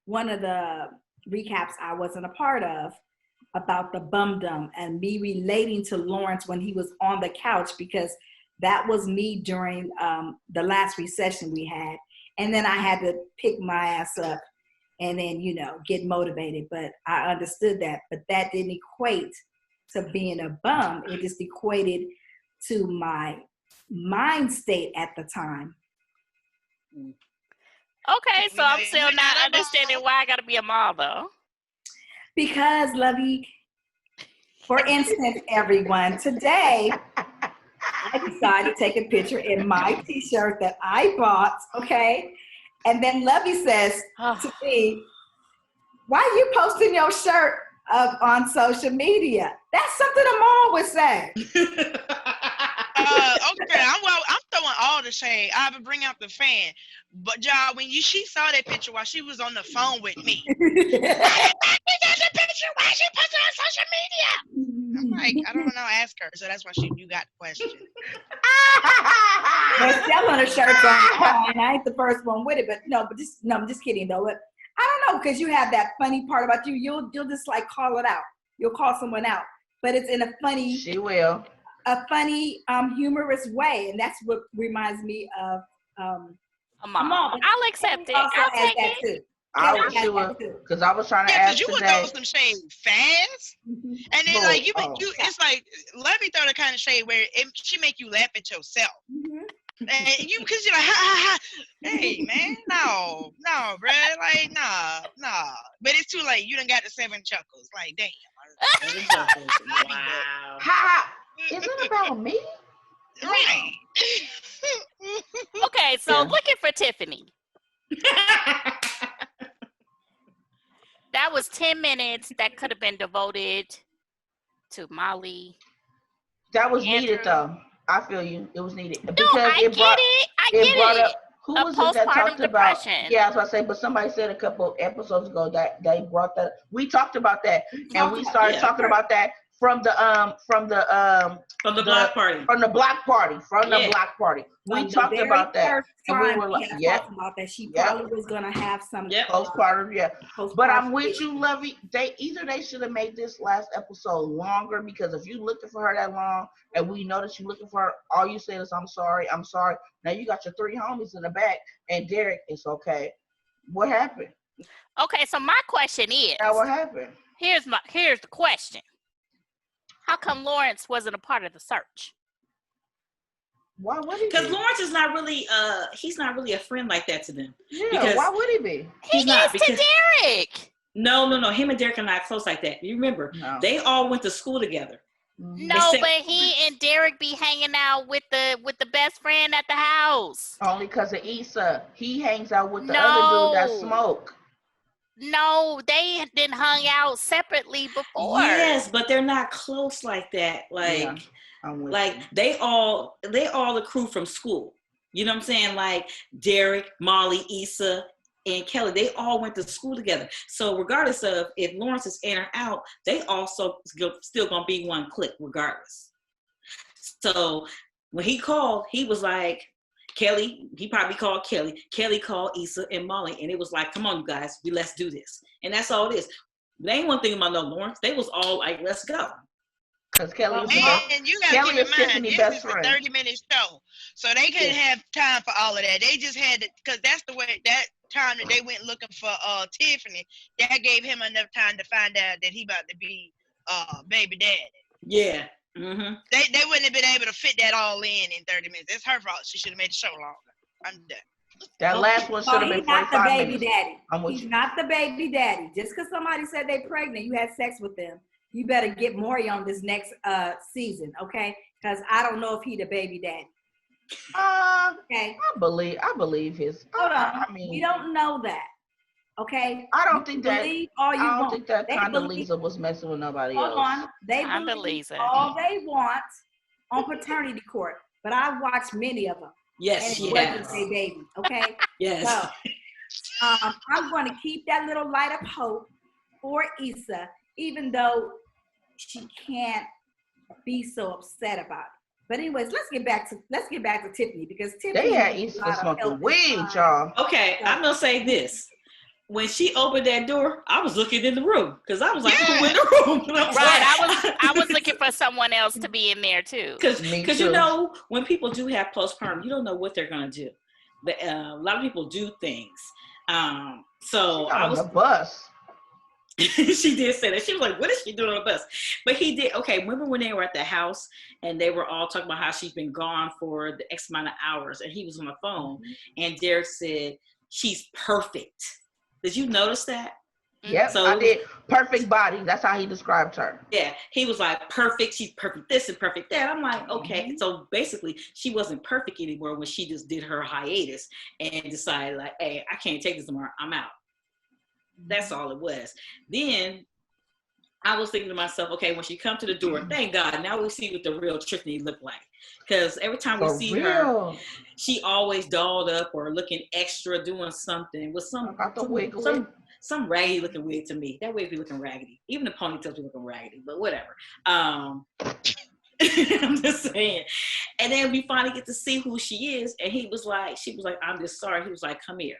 one of the recaps I wasn't a part of about the bum dum and me relating to Lawrence when he was on the couch, because that was me during the last recession we had. And then I had to pick my ass up and then, get motivated. But I understood that. But that didn't equate to being a bum. It just equated to my mind state at the time. Okay, so I'm still not understanding why I got to be a mom, though. Because, Lovey, for instance, everyone, today I decided to take a picture in my t-shirt that I bought, okay? And then Lovey says to me, why are you posting your shirt up on social media? That's something Amal would say. Okay, I'm throwing all the shade. I would bring out the fan. But y'all, when she saw that picture while she was on the phone with me, why the picture? Why she posting on social media? I'm like, I don't know, ask her. So that's why you got the question. There's still on a shirt on. I ain't the first one with it, but I'm just kidding though. But I don't know, because you have that funny part about you. You'll just like call it out. You'll call someone out, but it's in a funny. She will. A funny, humorous way, and that's what reminds me of a mom. I'll accept it. I'll take it. Too. I was sure, because I was trying to ask you today. would throw some shade fast, and then like you, it's like Lovey throw the kind of shade where she make you laugh at yourself, and you because you're like ha ha ha. Hey man, no, bro, like nah. But it's too late. You done got the 7 chuckles. Like damn. 7 chuckles. Wow. Ha! Is it about me? Right. Okay, so looking for Tiffany. That was 10 minutes that could have been devoted to Molly. That was needed, though. I feel you. It was needed. Because I get it. Who was it that talked about? Yeah, I was about to say, but somebody said a couple episodes ago that they brought that. We talked about that, and we started talking about that from the block party. From the block party. We talked about that. And we were like, about that. She probably was gonna have some postpartum, But I'm with you, Lovey. They should have made this last episode longer, because if you looking for her that long and we know that you looking for her, all you said is I'm sorry. Now you got your 3 homies in the back and Derek, it's okay. What happened? Okay, so my question is, what happened? Here's the question. How come Lawrence wasn't a part of the search? Why would he? Because Lawrence is not really he's not really a friend like that to them. Yeah, because why would he be? He is to Derek. No. Him and Derek are not close like that. You remember, they all went to school together. No, but he and Derek be hanging out with the best friend at the house. Only because of Issa. He hangs out with the other dude that smoke. No, they didn't hung out separately before. Yes, but they're not close like that. Like, they all the crew from school. You know what I'm saying? Like Derek, Molly, Issa, and Kelly, they all went to school together. So regardless of if Lawrence is in or out, they also still gonna be one clique regardless. So when he called, he was like, Kelly, he probably called Kelly. Kelly called Issa and Molly, and it was like, come on, you guys, let's do this. And that's all it is. They ain't one thing about no Lawrence. They was all like, let's go. Because Kelly was and you gotta keep in mind, this is a 30-minute show. So they couldn't have time for all of that. They just had to, because that's the way, that time that they went looking for Tiffany, that gave him enough time to find out that he about to be baby daddy. Yeah. Mm-hmm. They wouldn't have been able to fit that all in 30 minutes. It's her fault. She should have made the show longer. I'm done. That last one should have been 45 minutes. He's not the baby daddy. He's not the baby daddy. Just because somebody said they're pregnant, you had sex with them, you better get Maury on this next season, okay? Because I don't know if he the baby daddy. Okay. I believe his. Hold on. I mean, we don't know that. Okay. I don't think that. I don't think that Condola was messing with nobody else. Hold on. They believe all they want on paternity court, but I watched many of them. Yes. And it wasn't their baby. Okay. Yes. So, I'm going to keep that little light of hope for Issa, even though she can't be so upset about it. But anyways, let's get back to Tiffany, because Tiffany. They had Issa smoking weed, y'all. Okay, I'm gonna say this. When she opened that door, I was looking in the room because I was like, who in the room? Right, I was looking for someone else to be in there too. Because you know, when people do have postpartum, you don't know what they're gonna do. But a lot of people do things. So I was on the bus. She did say that. She was like, what is she doing on the bus? But he did. Okay, remember when they were at the house and they were all talking about how she's been gone for the X amount of hours, and he was on the phone, and Derek said, she's perfect. Did you notice that? Yep, so, I did. Perfect body. That's how he described her. Yeah, he was like, perfect. She's perfect this and perfect that. I'm like, okay. So basically, she wasn't perfect anymore when she just did her hiatus and decided like, hey, I can't take this anymore. I'm out. That's all it was. Then I was thinking to myself, okay, when she come to the door, thank God, now we see what the real Tiffany looked like. Because every time we see her, she always dolled up or looking extra, doing something with some some raggedy looking wig to me. That wig be looking raggedy. Even the ponytails be looking raggedy, but whatever. I'm just saying. And then we finally get to see who she is. And she was like, I'm just sorry. He was like, come here.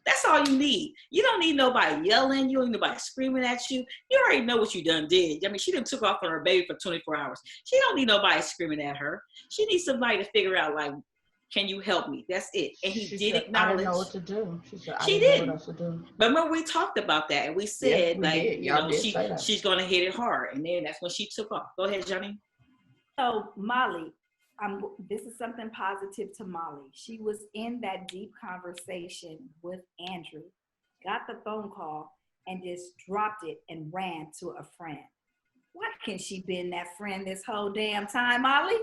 That's all you need. You don't need nobody yelling. You don't need nobody screaming at you. You already know what you done did. I mean, she done took off on her baby for 24 hours. She don't need nobody screaming at her. She needs somebody to figure out, like, can you help me? That's it. And he did acknowledge. I didn't know what to do. She said, I she didn't did. know what else to do. But remember, we talked about that. And we said, she's going to hit it hard. And then that's when she took off. Go ahead, Johnny. So, Molly, this is something positive to Molly. She was in that deep conversation with Andrew, got the phone call, and just dropped it and ran to a friend. Why can't she been that friend this whole damn time, Molly?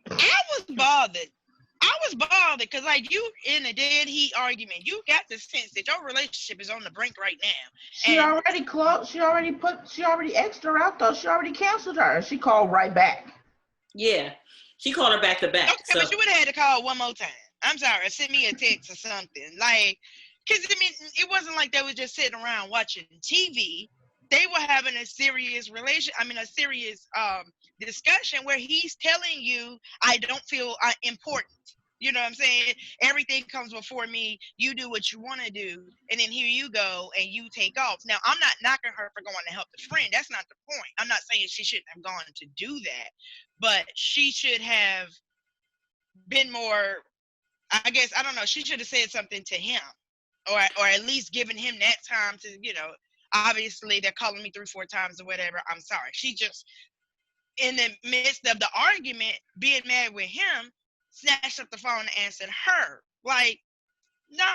I was bothered because, like, you in a dead heat argument, you got the sense that your relationship is on the brink right now. She already closed. She already X'd her out though. She already canceled her. She called right back. Yeah, she called her back to back. Okay, so. But you would have had to call one more time. I'm sorry, send me a text or something. Like, because, I mean, it wasn't like they were just sitting around watching TV. They were having a serious discussion where he's telling you, I don't feel important. You know what I'm saying? Everything comes before me. You do what you want to do. And then here you go and you take off. Now, I'm not knocking her for going to help the friend. That's not the point. I'm not saying she shouldn't have gone to do that. But she should have been more, I guess, I don't know. She should have said something to him or at least given him that time to, you know, obviously they're calling me 3-4 times or whatever. I'm sorry. She just, in the midst of the argument, being mad with him, snatched up the phone and answered her. Like, no,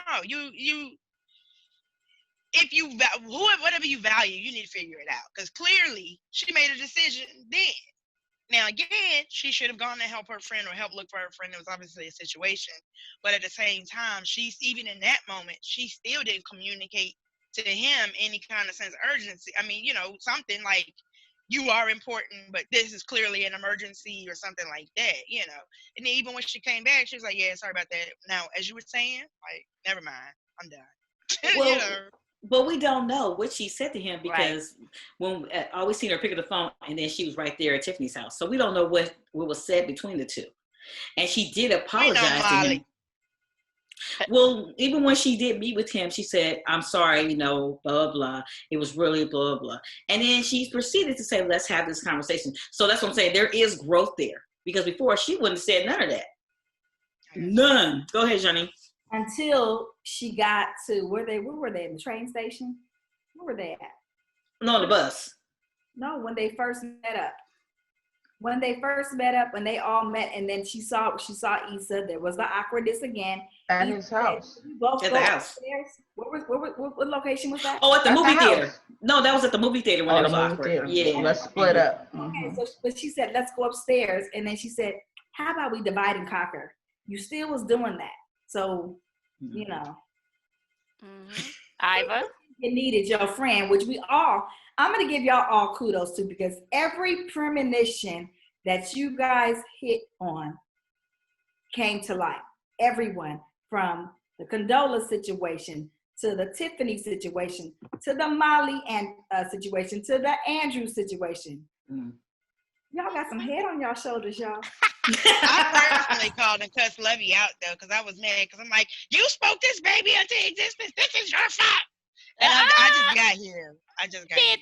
whatever you value, you need to figure it out. Because clearly she made a decision then. Now, again, she should have gone to help her friend or help look for her friend. It was obviously a situation. But at the same time, even in that moment, she still didn't communicate to him any kind of sense of urgency. I mean, you know, something like, you are important, but this is clearly an emergency or something like that, you know. And then even when she came back, she was like, yeah, sorry about that. Now, as you were saying, like, never mind, I'm done. Well, you know. But we don't know what she said to him because when I always seen her pick up the phone and then she was right there at Tiffany's house. So we don't know what was said between the two. And she did apologize to him. Well, even when she did meet with him, she said, I'm sorry, you know, blah, blah, blah. It was really blah, blah. And then she proceeded to say, let's have this conversation. So that's what I'm saying. There is growth there. Because before, she wouldn't have said none of that. None. Go ahead, Johnny. Until she got to, where were they, in the train station? Where were they at? No, on the bus. No, when they first met up. When they all met, and then she saw Issa. There was the awkwardness again. At his house. At the house. What location was that? Oh, at the movie theater. No, that was at the movie theater when it was awkward. Theater. Yeah. Let's split up. Okay, so but she said, let's go upstairs. And then she said, how about we divide and conquer? You still was doing that. So, you know. Iva? You needed your friend, which I'm going to give y'all all kudos to, because every premonition that you guys hit on came to light. Everyone, from the Condola situation to the Tiffany situation to the Molly and situation to the Andrew situation. Y'all got some head on y'all shoulders, y'all. I personally called and cussed Lovey out though, because I was mad. Because I'm like, you spoke this baby into existence. This is your fault. And I just got here.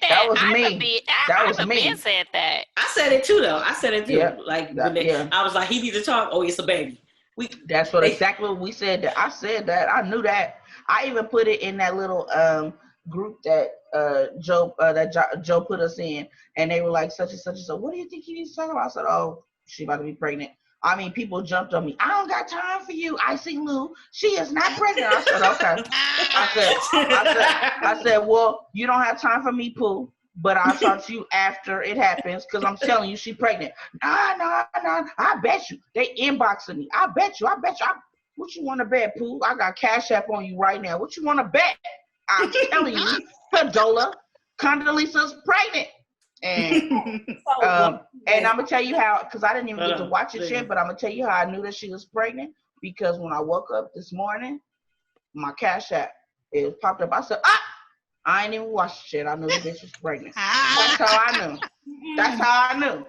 That was me. That was me. Said that. I said it too, though. I said it too. Yeah. I was like, he needs to talk. Oh, it's a baby. That's exactly what we said. I said that. I knew that. I even put it in that little group that Joe put us in, and they were like, such and such and so. What do you think he needs to talk about? I said, oh, she about to be pregnant. I mean, people jumped on me. I don't got time for you, Icy Lou. She is not pregnant. I said, okay. I said, well, you don't have time for me, Pooh, but I'll talk to you after it happens, because I'm telling you she pregnant. Nah. I bet you. They inboxing me. I bet you. What you want to bet, Pooh? I got Cash App on you right now. What you want to bet? I'm telling you, Condolisa's pregnant. And and I'm gonna tell you how, because I didn't even get to watch it yet, but I'm gonna tell you how I knew that she was pregnant, because when I woke up this morning, my Cash App It popped up. I said, I ain't even watched shit. I knew the bitch was pregnant. That's how I knew. That's how I knew.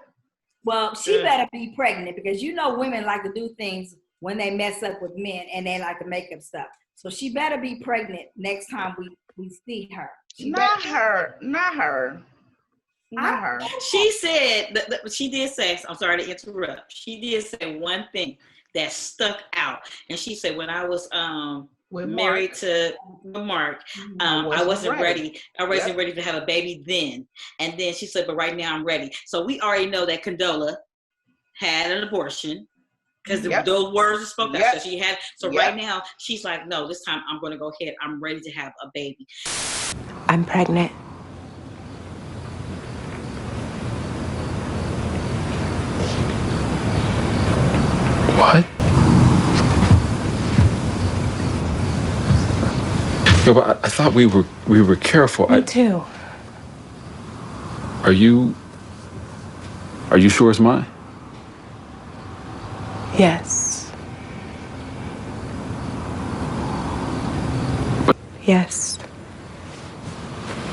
Well, she better be pregnant because you know women like to do things when they mess up with men and they like to make up stuff. So she better be pregnant next time we see her. Not her. She said that she did say, I'm sorry to interrupt. She did say one thing that stuck out. And she said, when I was married to Mark, I wasn't ready. I wasn't ready to have a baby then. And then she said, but right now I'm ready. So we already know that Condola had an abortion because those words are spoken out. So she had. So right now she's like, no, this time I'm going to go ahead. I'm ready to have a baby. I'm pregnant. What? Yo, but I thought we were careful. Me too. Are you sure it's mine? Yes. But yes.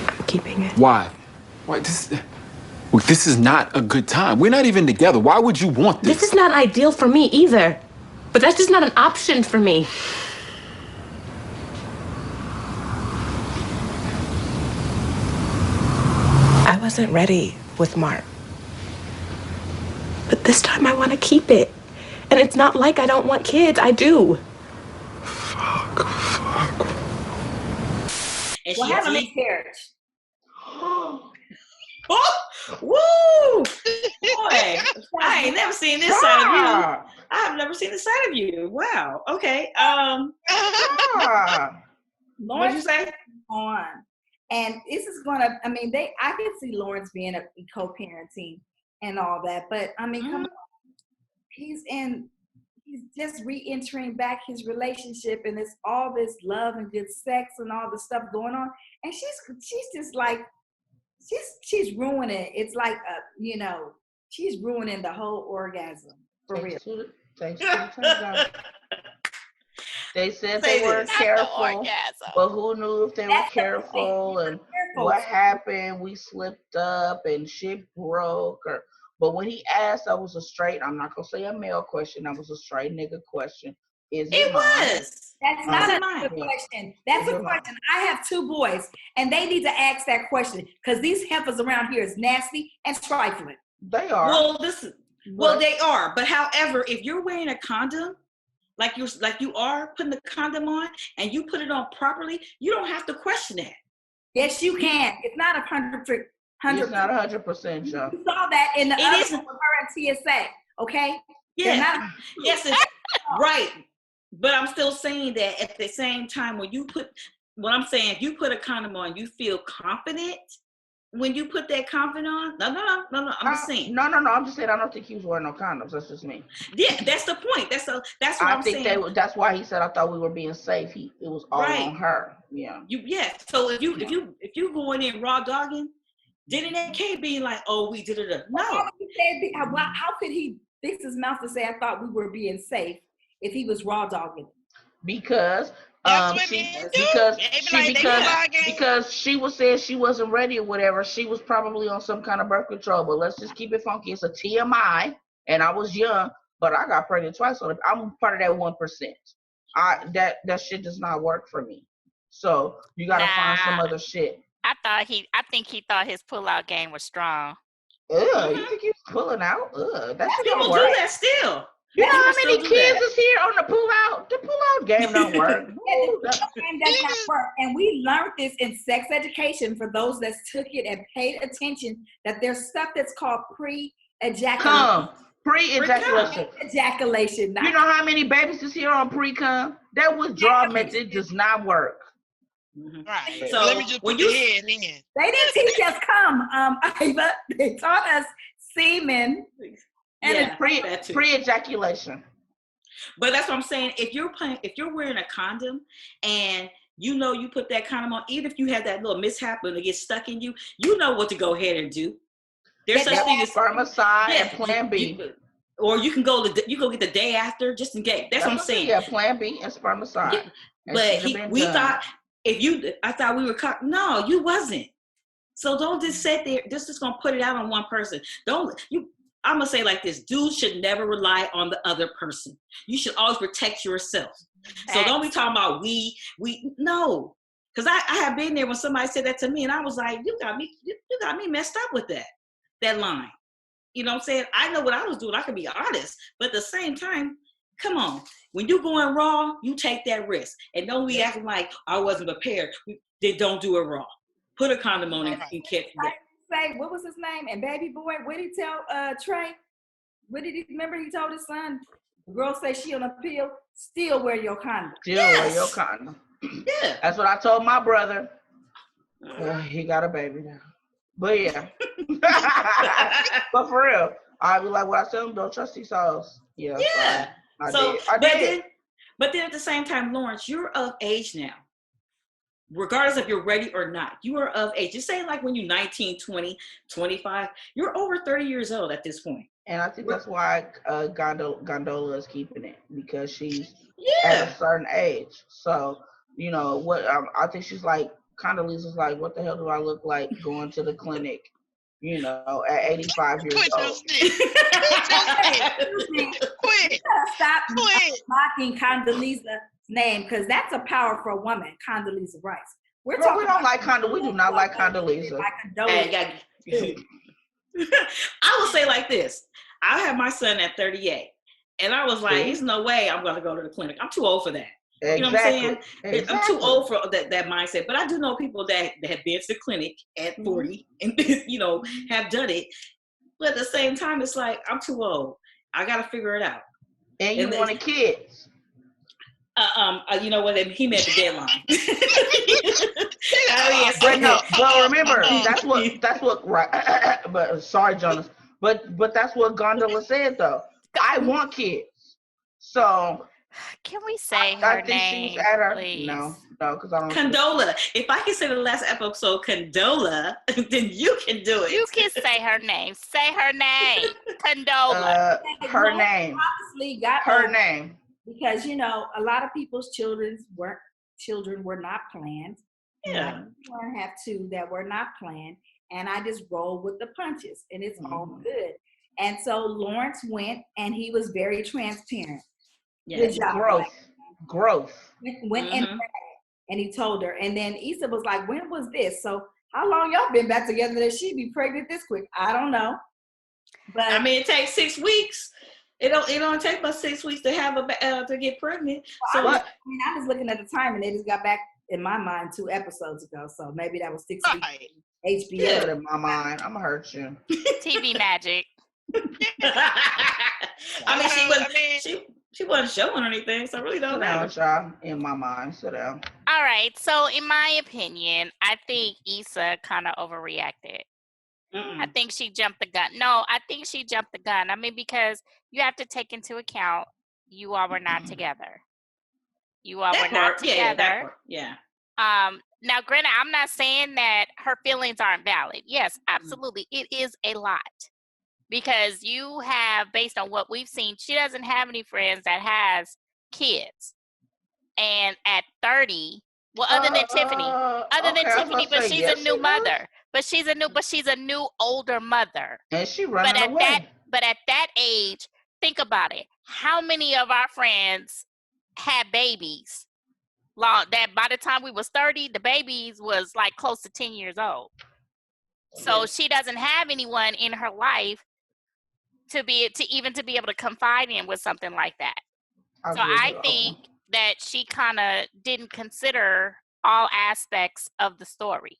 I'm keeping it. Why? Why this is not a good time. We're not even together. Why would you want this? This is not ideal for me either. But that's just not an option for me. I wasn't ready with Mark. But this time I want to keep it. And it's not like I don't want kids. I do. Fuck. And well, have a miscarriage. Oh, woo! Boy, I ain't never seen this side of you. I've never seen this side of you. Wow. Okay. What'd you say? On. And this is gonna, I mean, I can see Lawrence being a co-parenting and all that, but I mean, come on. He's just re-entering back his relationship, and it's all this love and good sex and all the stuff going on. And she's just like, she's ruining it. It's like she's ruining the whole orgasm for real. Thanks to the touchdown. They said they were careful, but who knew if they were careful and what happened? We slipped up and shit broke. But when he asked, that was a straight, I'm not going to say a male question, that was a straight nigga question. Is it mine? Was. That's not a nigga question. That's a question. I have 2 boys, and they need to ask that question because these heifers around here is nasty and trifling. They are. Well, they are. But however, if you're wearing a condom, like you are putting the condom on, and you put it on properly, you don't have to question that. Yes, you can. It's not 100%. It's not 100%, Joe. You saw that in the other one with her and TSA, okay? Yeah. Yes, it's right. But I'm still saying that at the same time, when you put if you put a condom on, you feel confident when you put that condom on. No. I'm just saying. No. I'm just saying I don't think he was wearing no condoms. That's just me. Yeah, that's the point. That's what I'm saying. That's why he said I thought we were being safe. It was all on her. Yeah. So if you going in raw dogging, didn't that K be like, oh, we did it? No. How could he fix his mouth to say I thought we were being safe if he was raw dogging? Because she was saying she wasn't ready or whatever. She was probably on some kind of birth control. But let's just keep it funky. It's a TMI, and I was young, but I got pregnant twice. So I'm part of that 1%. That shit does not work for me. So you gotta find some other shit. I think he thought his pullout game was strong. You think he's pulling out? That shit don't work. People do that still. You know how many kids is here on the pull-out? The pull-out game don't work. That does not work. And we learned this in sex education for those that took it and paid attention that there's stuff that's called pre-ejaculation. Pre-ejaculation. You know how many babies is here on pre-cum? That withdrawal method does not work. Right. So let me just put your head in. They didn't teach us Ava. They taught us semen. And it's pre-ejaculation. But that's what I'm saying. If you're wearing a condom and you put that condom on, even if you have that little mishap and it gets stuck in you, you know what to go ahead and do. There's such thing as spermicide and Plan B. Or you can go get the day after just in case. That's what I'm saying. Yeah, Plan B and spermicide. Yeah. But we thought I thought we were no, you wasn't. So don't just sit there, just gonna put it out on one person. I'm gonna say like this, dudes should never rely on the other person. You should always protect yourself. So don't be talking about no. Because I have been there when somebody said that to me and I was like, you got me messed up with that line. You know what I'm saying? I know what I was doing, I can be honest, but at the same time, come on. When you're going raw, you take that risk. And don't be acting like I wasn't prepared. Then don't do it raw. Put a condom on and catch that. Say, what was his name? And baby boy, what did he tell Trey? What did he remember? He told his son, the girl say she on a pill, still wear your condom. Wear your condom. Yeah. That's what I told my brother. He got a baby now. But yeah. But for real, I be like, what I tell him, don't trust these hoes. Yeah. I did. But then at the same time, Lawrence, you're of age now. Regardless if you're ready or not, you are of age. Just saying like when you're 19, 20, 25, you're over 30 years old at this point. And I think that's why Condola is keeping it, because she's at a certain age. So, you know, what I think she's like, Condoleezza's like, what the hell do I look like going to the clinic, you know, at 85 years old? Quit. Stop mocking Condoleezza's name, because that's a powerful woman, Condoleezza Rice. We don't like Condoleezza. We do not like Condoleezza. I will say like this. I had my son at 38, and I was like, there's no way I'm going to go to the clinic. I'm too old for that. Exactly. You know what I'm saying? Exactly. I'm too old for that mindset. But I do know people that have been to the clinic at 40 and, you know, have done it. But at the same time, it's like, I'm too old. I got to figure it out. And you wanted kids. You know what? He met the deadline. But remember, that's what. Right? But sorry, Jonas. But that's what Gondola said though. I want kids. So can we say her name? She's at her. Please? No, because I don't. Condola. If I can say the last episode, Condola, then you can do it. You can say her name. Say her name. Condola. Her name. Obviously got her name. Because, you know, a lot of people's children were not planned. Yeah. I have two that were not planned. And I just rolled with the punches. And it's all good. And so Lawrence went and he was very transparent. Yeah. Good job. Growth. Went in and he told her. And then Issa was like, when was this? So how long y'all been back together that she be pregnant this quick? I don't know. But I mean, it takes 6 weeks. It don't take but 6 weeks to have to get pregnant. So I was looking at the time, and they just got back in my mind 2 episodes ago. So maybe that was 6 weeks. HBO. Yeah, in my mind, I'm gonna hurt you. TV magic. I mean, she wasn't showing anything, so I really don't know. Y'all, in my mind, sit down. All right. So in my opinion, I think Issa kind of overreacted. I think she jumped the gun. No, I think she jumped the gun. I mean, because you have to take into account you all were not together. You all were not together. Yeah. Now, granted, I'm not saying that her feelings aren't valid. Yes, absolutely. It is a lot. Because you have, based on what we've seen, she doesn't have any friends that has kids. And at 30, well, other than Tiffany, but she's a new mother. But she's a new older mother. And she running away. But at that age, think about it. How many of our friends had babies? That by the time we was 30, the babies was like close to 10 years old. So she doesn't have anyone in her life to be able to confide in with something like that. So I think that she kind of didn't consider all aspects of the story.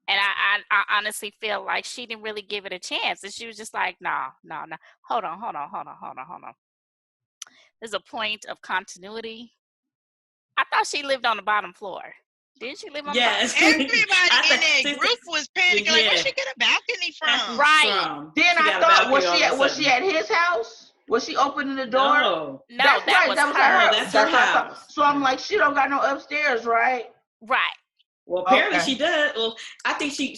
And I honestly feel like she didn't really give it a chance. And she was just like, no. Hold on. There's a point of continuity. I thought she lived on the bottom floor. Didn't she live on the bottom floor? Everybody in that group was panicking. Like, where'd she get a balcony from? Right. Then I thought, was she at his house? Was she opening the door? No, that was her. That's her house. So I'm like, she don't got no upstairs, right? Right. Well, apparently she does. Well, I think she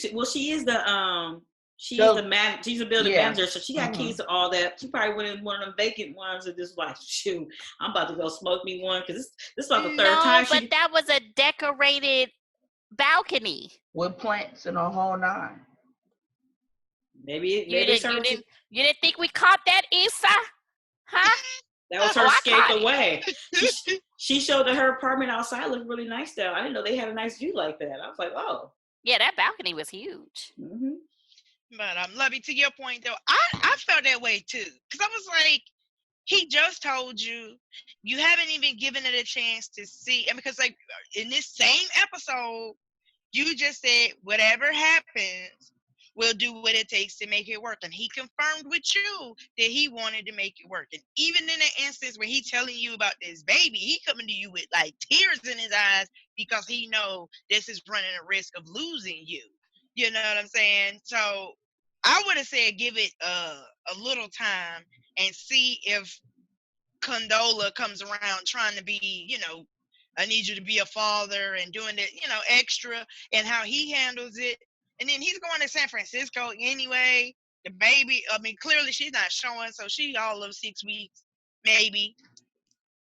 is the She's Those- she's a building yeah. manager, so she got keys to all that. She probably went in one of them vacant ones and just like, shoot, I'm about to go smoke me one because this is about the third time but that was a decorated balcony with plants and a whole nine. Maybe you it's her. didn't think we caught that, Issa? Huh? That was her I escape caught it. away. She showed that her apartment outside looked really nice though. I didn't know they had a nice view like that. I was like, oh. Yeah, that balcony was huge. Mm-hmm. But Lovey, to your point though, I felt that way too, because I was like, he just told you, you haven't even given it a chance to see, and because like in this same episode, you just said whatever happens, we'll do what it takes to make it work, and he confirmed with you that he wanted to make it work, and even in the instance where he telling you about this baby, he coming to you with like tears in his eyes because he know this is running a risk of losing you. You know what I'm saying? So I would have said give it a little time and see if Condola comes around trying to be, I need you to be a father and doing it, extra, and how he handles it. And then he's going to San Francisco anyway. The baby, I mean, clearly she's not showing, so she all of 6 weeks, maybe.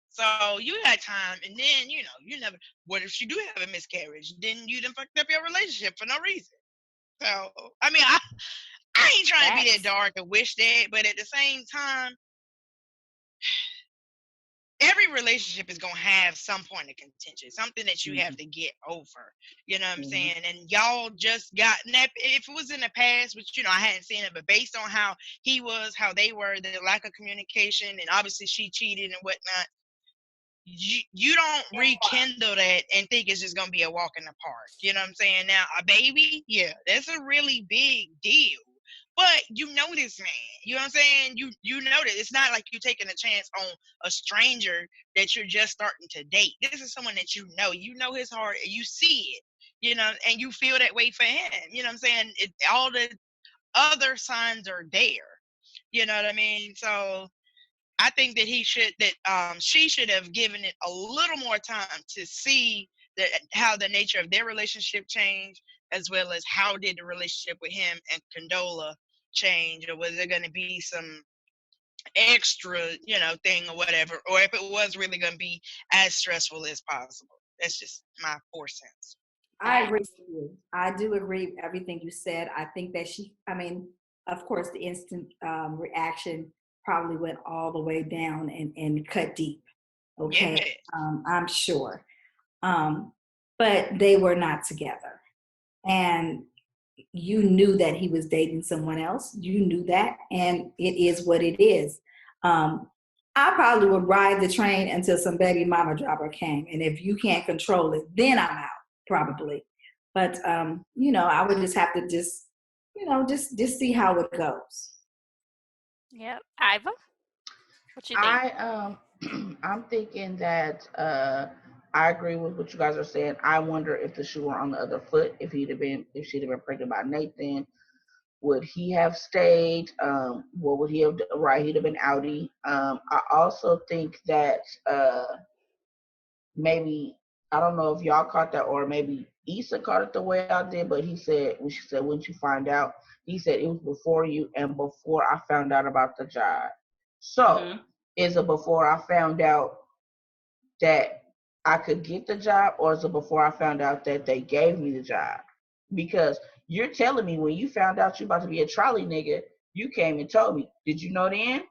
So you got time, and then, you never, what if she do have a miscarriage? Then you done fucked up your relationship for no reason. So, I mean, I ain't trying to be that dark and wish that, but at the same time, every relationship is going to have some point of contention, something that you have to get over. You know what I'm saying? And y'all just got that. If it was in the past, which, I hadn't seen it, but based on how he was, how they were, the lack of communication, and obviously she cheated and whatnot, you don't rekindle that and think it's just going to be a walk in the park. You know what I'm saying? Now, a baby, yeah, that's a really big deal. But you know this man. You know what I'm saying? You know that it's not like you're taking a chance on a stranger that you're just starting to date. This is someone that you know. You know his heart. You see it. And you feel that way for him. You know what I'm saying? All the other signs are there. You know what I mean? So I think that she should have given it a little more time to see how the nature of their relationship changed, as well as how did the relationship with him and Condola change, or was there going to be some extra, thing or whatever, or if it was really going to be as stressful as possible. That's just my 4 cents. I agree with you. I do agree with everything you said. I think that of course, the instant reaction probably went all the way down and cut deep. Okay, yeah. I'm sure. But they were not together. And you knew that he was dating someone else. You knew that. And it is what it is. I probably would ride the train until some baby mama dropper came. And if you can't control it, then I'm out, probably. But, I would just have to just see how it goes. Yep. Iva, what you think? I'm thinking that I agree with what you guys are saying. I wonder if the shoe were on the other foot, if she'd have been pregnant by Nathan, would he have stayed? What would he have done? Right, he'd have been outie. I also think that maybe, I don't know if y'all caught that, or maybe Issa caught it the way I did, but when she said, wouldn't you find out? He said, it was before you and before I found out about the job. So, is it before I found out that I could get the job, or is it before I found out that they gave me the job? Because you're telling me when you found out you about to be a trolley nigga, you came and told me. Did you know then?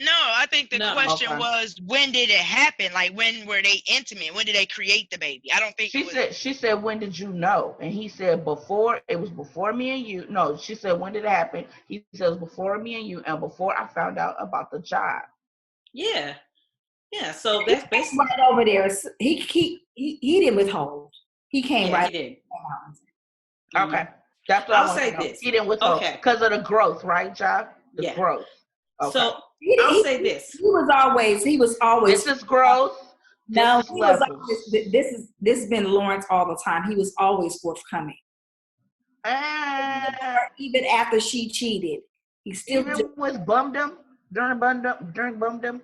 No, I think the question was, when did it happen? Like, when were they intimate? When did they create the baby? I don't think she said, when did you know? And he said, it was before me and you. No, she said, when did it happen? He says, before me and you, and before I found out about the job. Yeah. Yeah, so that's basically right over there. He didn't withhold. He came right. He did. Okay. That's what I'll say this. He didn't withhold because of the growth, right, John? The growth. Okay. So I'll say this. He was always. This is growth. No, he was always, this has been Lawrence all the time. He was always forthcoming. Even after she cheated, he still was bummed him during bumdom.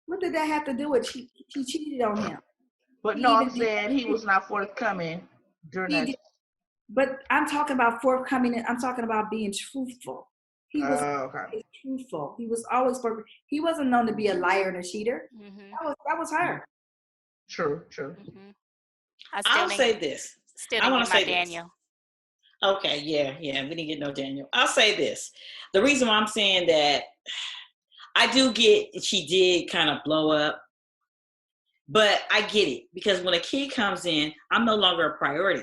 What did that have to do with she cheated on him? But no, I'm saying he was not forthcoming during that. But I'm talking about forthcoming, and I'm talking about being truthful. He was Okay. truthful. He was always perfect. He wasn't known to be a liar and a cheater. Mm-hmm. That was her. True. Mm-hmm. I I'll say this. still I didn't want get to my say this. Daniel. Okay, yeah, we didn't get no Daniel. I'll say this. The reason why I'm saying that, I do get she did kind of blow up, but I get it because when a kid comes in, I'm no longer a priority.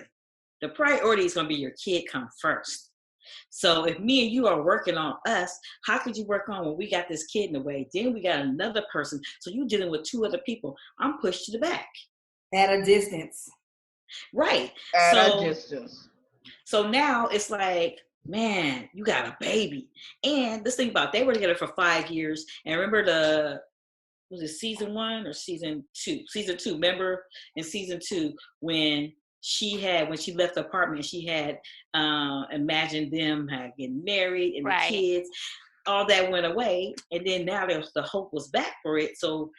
The priority is going to be your kid come first. So if me and you are working on us, how could you work on when we got this kid in the way? Then we got another person. So you're dealing with two other people. I'm pushed to the back. At a distance. Right. At a distance. So now it's like, man, you got a baby. And let's think about it. They were together for 5 years. And remember was it season 1 or season 2? Season 2. Remember in season 2 when she left the apartment, she had imagined them getting married and the kids. All that went away. And then now the hope was back for it. So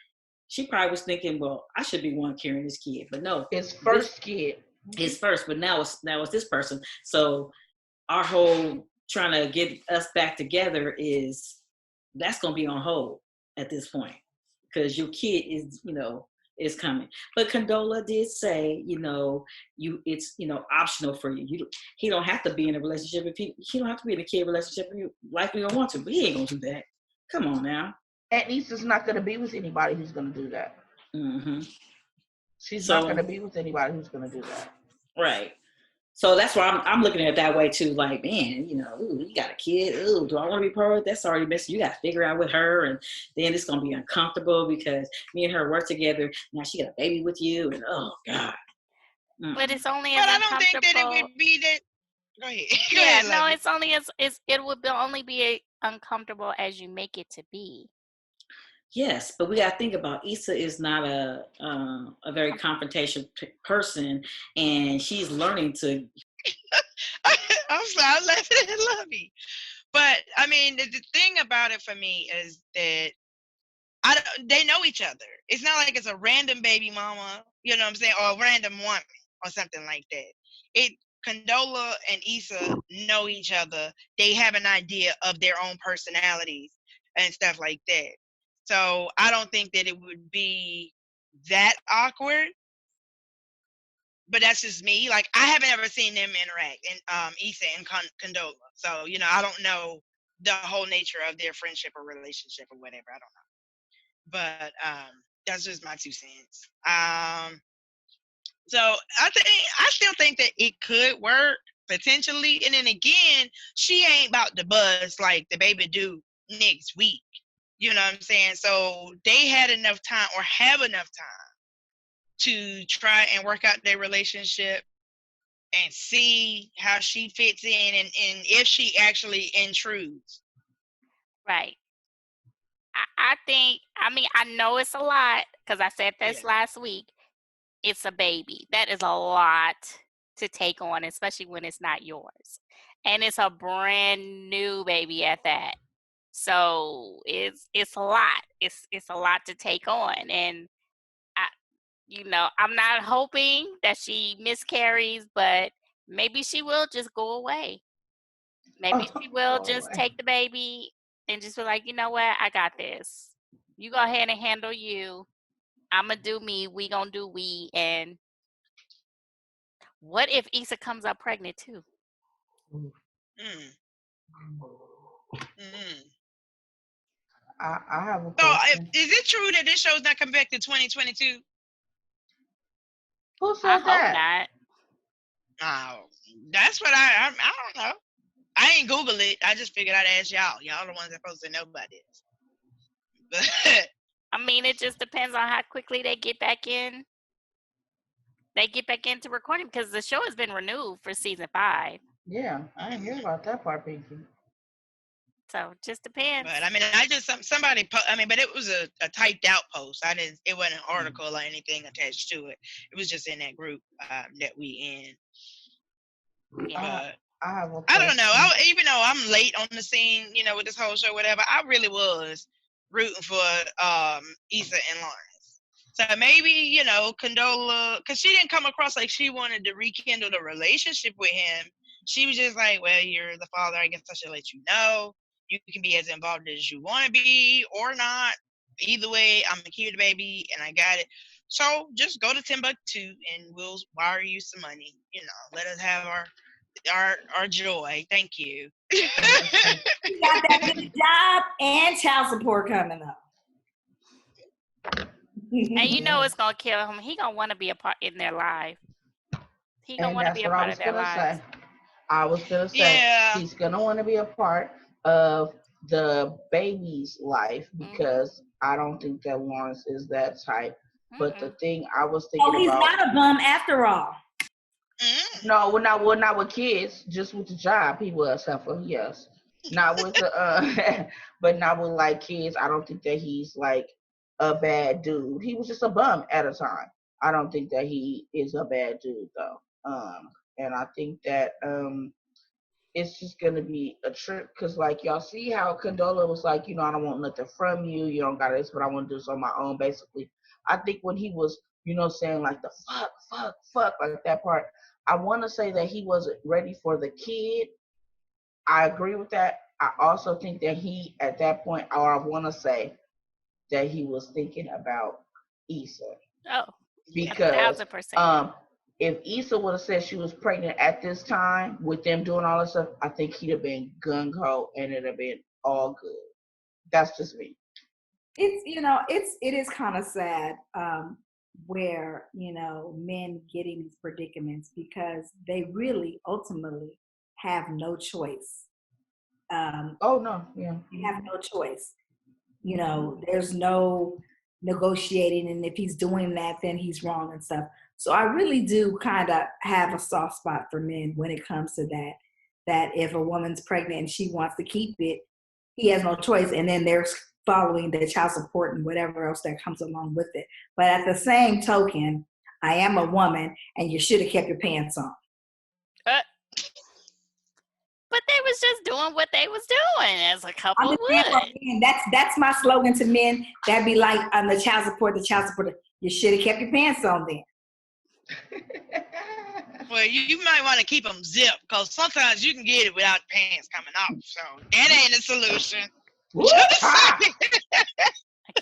she probably was thinking, well, I should be one carrying this kid. But no. His first kid. His first, but now it's this person. So our whole trying to get us back together that's going to be on hold at this point because your kid is coming. But Condola did say, it's optional for you. He don't have to be in a relationship if he don't have to be in a kid relationship if you likely don't want to. But he ain't gonna do that. Come on now. And Issa's not gonna be with anybody who's gonna do that. Mm-hmm. She's not gonna be with anybody who's gonna do that. Right. So that's why I'm looking at it that way too. Like, man, ooh, you got a kid. Ooh, do I want to be part of it? That's already messy. You got to figure out with her, and then it's gonna be uncomfortable because me and her work together. Now she got a baby with you, and oh God. But it's only. But I don't think that it would be that. Go ahead. Go ahead, no, Lovey. it's only it would only be uncomfortable as you make it to be. Yes, but we got to think about Issa is not a very confrontational person, and she's learning to. I'm sorry, I'm laughing at Lovey. But I mean, the thing about it for me is that they know each other. It's not like it's a random baby mama, you know what I'm saying, or a random woman or something like that. Condola and Issa know each other. They have an idea of their own personalities and stuff like that. So I don't think that it would be that awkward. But that's just me. Like, I haven't ever seen them interact, and Issa and Condola. So, I don't know the whole nature of their friendship or relationship or whatever. I don't know. But that's just my 2 cents. So I still think that it could work potentially. And then again, she ain't about to buzz like the baby do next week. You know what I'm saying? So they had enough time or have enough time to try and work out their relationship and see how she fits in and if she actually intrudes. Right. I know it's a lot because I said this last week. It's a baby. That is a lot to take on, especially when it's not yours. And it's a brand new baby at that. So it's a lot. It's a lot to take on. And I'm not hoping that she miscarries, but maybe she will just go away. Maybe she will just take the baby and just be like, you know what? I got this. You go ahead and handle you. I'm going to do me. We going to do we. And what if Issa comes up pregnant too? I have a question. So, is it true that this show's not coming back to 2022? Who said that? Hope not. Oh, that's what I don't know. I ain't Google it. I just figured I'd ask y'all. Y'all the ones that supposed to know about this. But I mean, it just depends on how quickly they get back in. They get back into recording because the show has been renewed for season 5. Yeah, I didn't hear about that part, Pinky. So just depends. But I mean, somebody. But it was a typed out post. It wasn't an article or anything attached to it. It was just in that group that we in. Yeah. But I don't know. Even though I'm late on the scene, with this whole show, whatever, I really was rooting for Issa and Lawrence. So maybe, you know, Condola, because she didn't come across like she wanted to rekindle the relationship with him. She was just like, well, you're the father. I guess I should let you know. You can be as involved as you want to be or not. Either way, I'm going to keep the baby and I got it. So just go to Timbuktu and we'll wire you some money. You know, let us have our joy. Thank you. You got that good job and child support coming up. And you know it's gonna kill him. He gonna want to be a part in their life. He gonna want to be a part of their lives. I was gonna say Yeah. he's gonna want to be a part of the baby's life because I don't think that Lawrence is that type. But the thing I was thinking he's about, not a bum after all. No, we're not with kids, just with the job. He was suffer, yes. Not with the but not with like kids. I don't think that he's like a bad dude. He was just a bum at a time. I don't think that he is a bad dude though. And I think that it's just gonna be a trip because like y'all see how Condola was like, you know, I don't want nothing from you. You don't got this, but I want to do this on my own. Basically, I think when he was, you know, saying like the fuck, like that part, I want to say that he wasn't ready for the kid. I agree with that. I also think that he, at that point, or I want to say that he was thinking about Issa. Oh, because 1,000%. If Issa would have said she was pregnant at this time with them doing all this stuff, I think he'd have been gung ho and it'd have been all good. That's just me. It's it is kind of sad where men get in these predicaments because they really ultimately have no choice. Oh no, yeah, you have no choice. There's no negotiating, and if he's doing that, then he's wrong and stuff. So I really do kind of have a soft spot for men when it comes to that. That if a woman's pregnant and she wants to keep it, he has no choice. And then there's following the child support and whatever else that comes along with it. But at the same token, I am a woman, and you should have kept your pants on. But they was just doing what they was doing as a couple would. That's my slogan to men. That'd be like on the child support. You should have kept your pants on then. Well, you might want to keep them zipped because sometimes you can get it without the pants coming off. So that ain't a solution.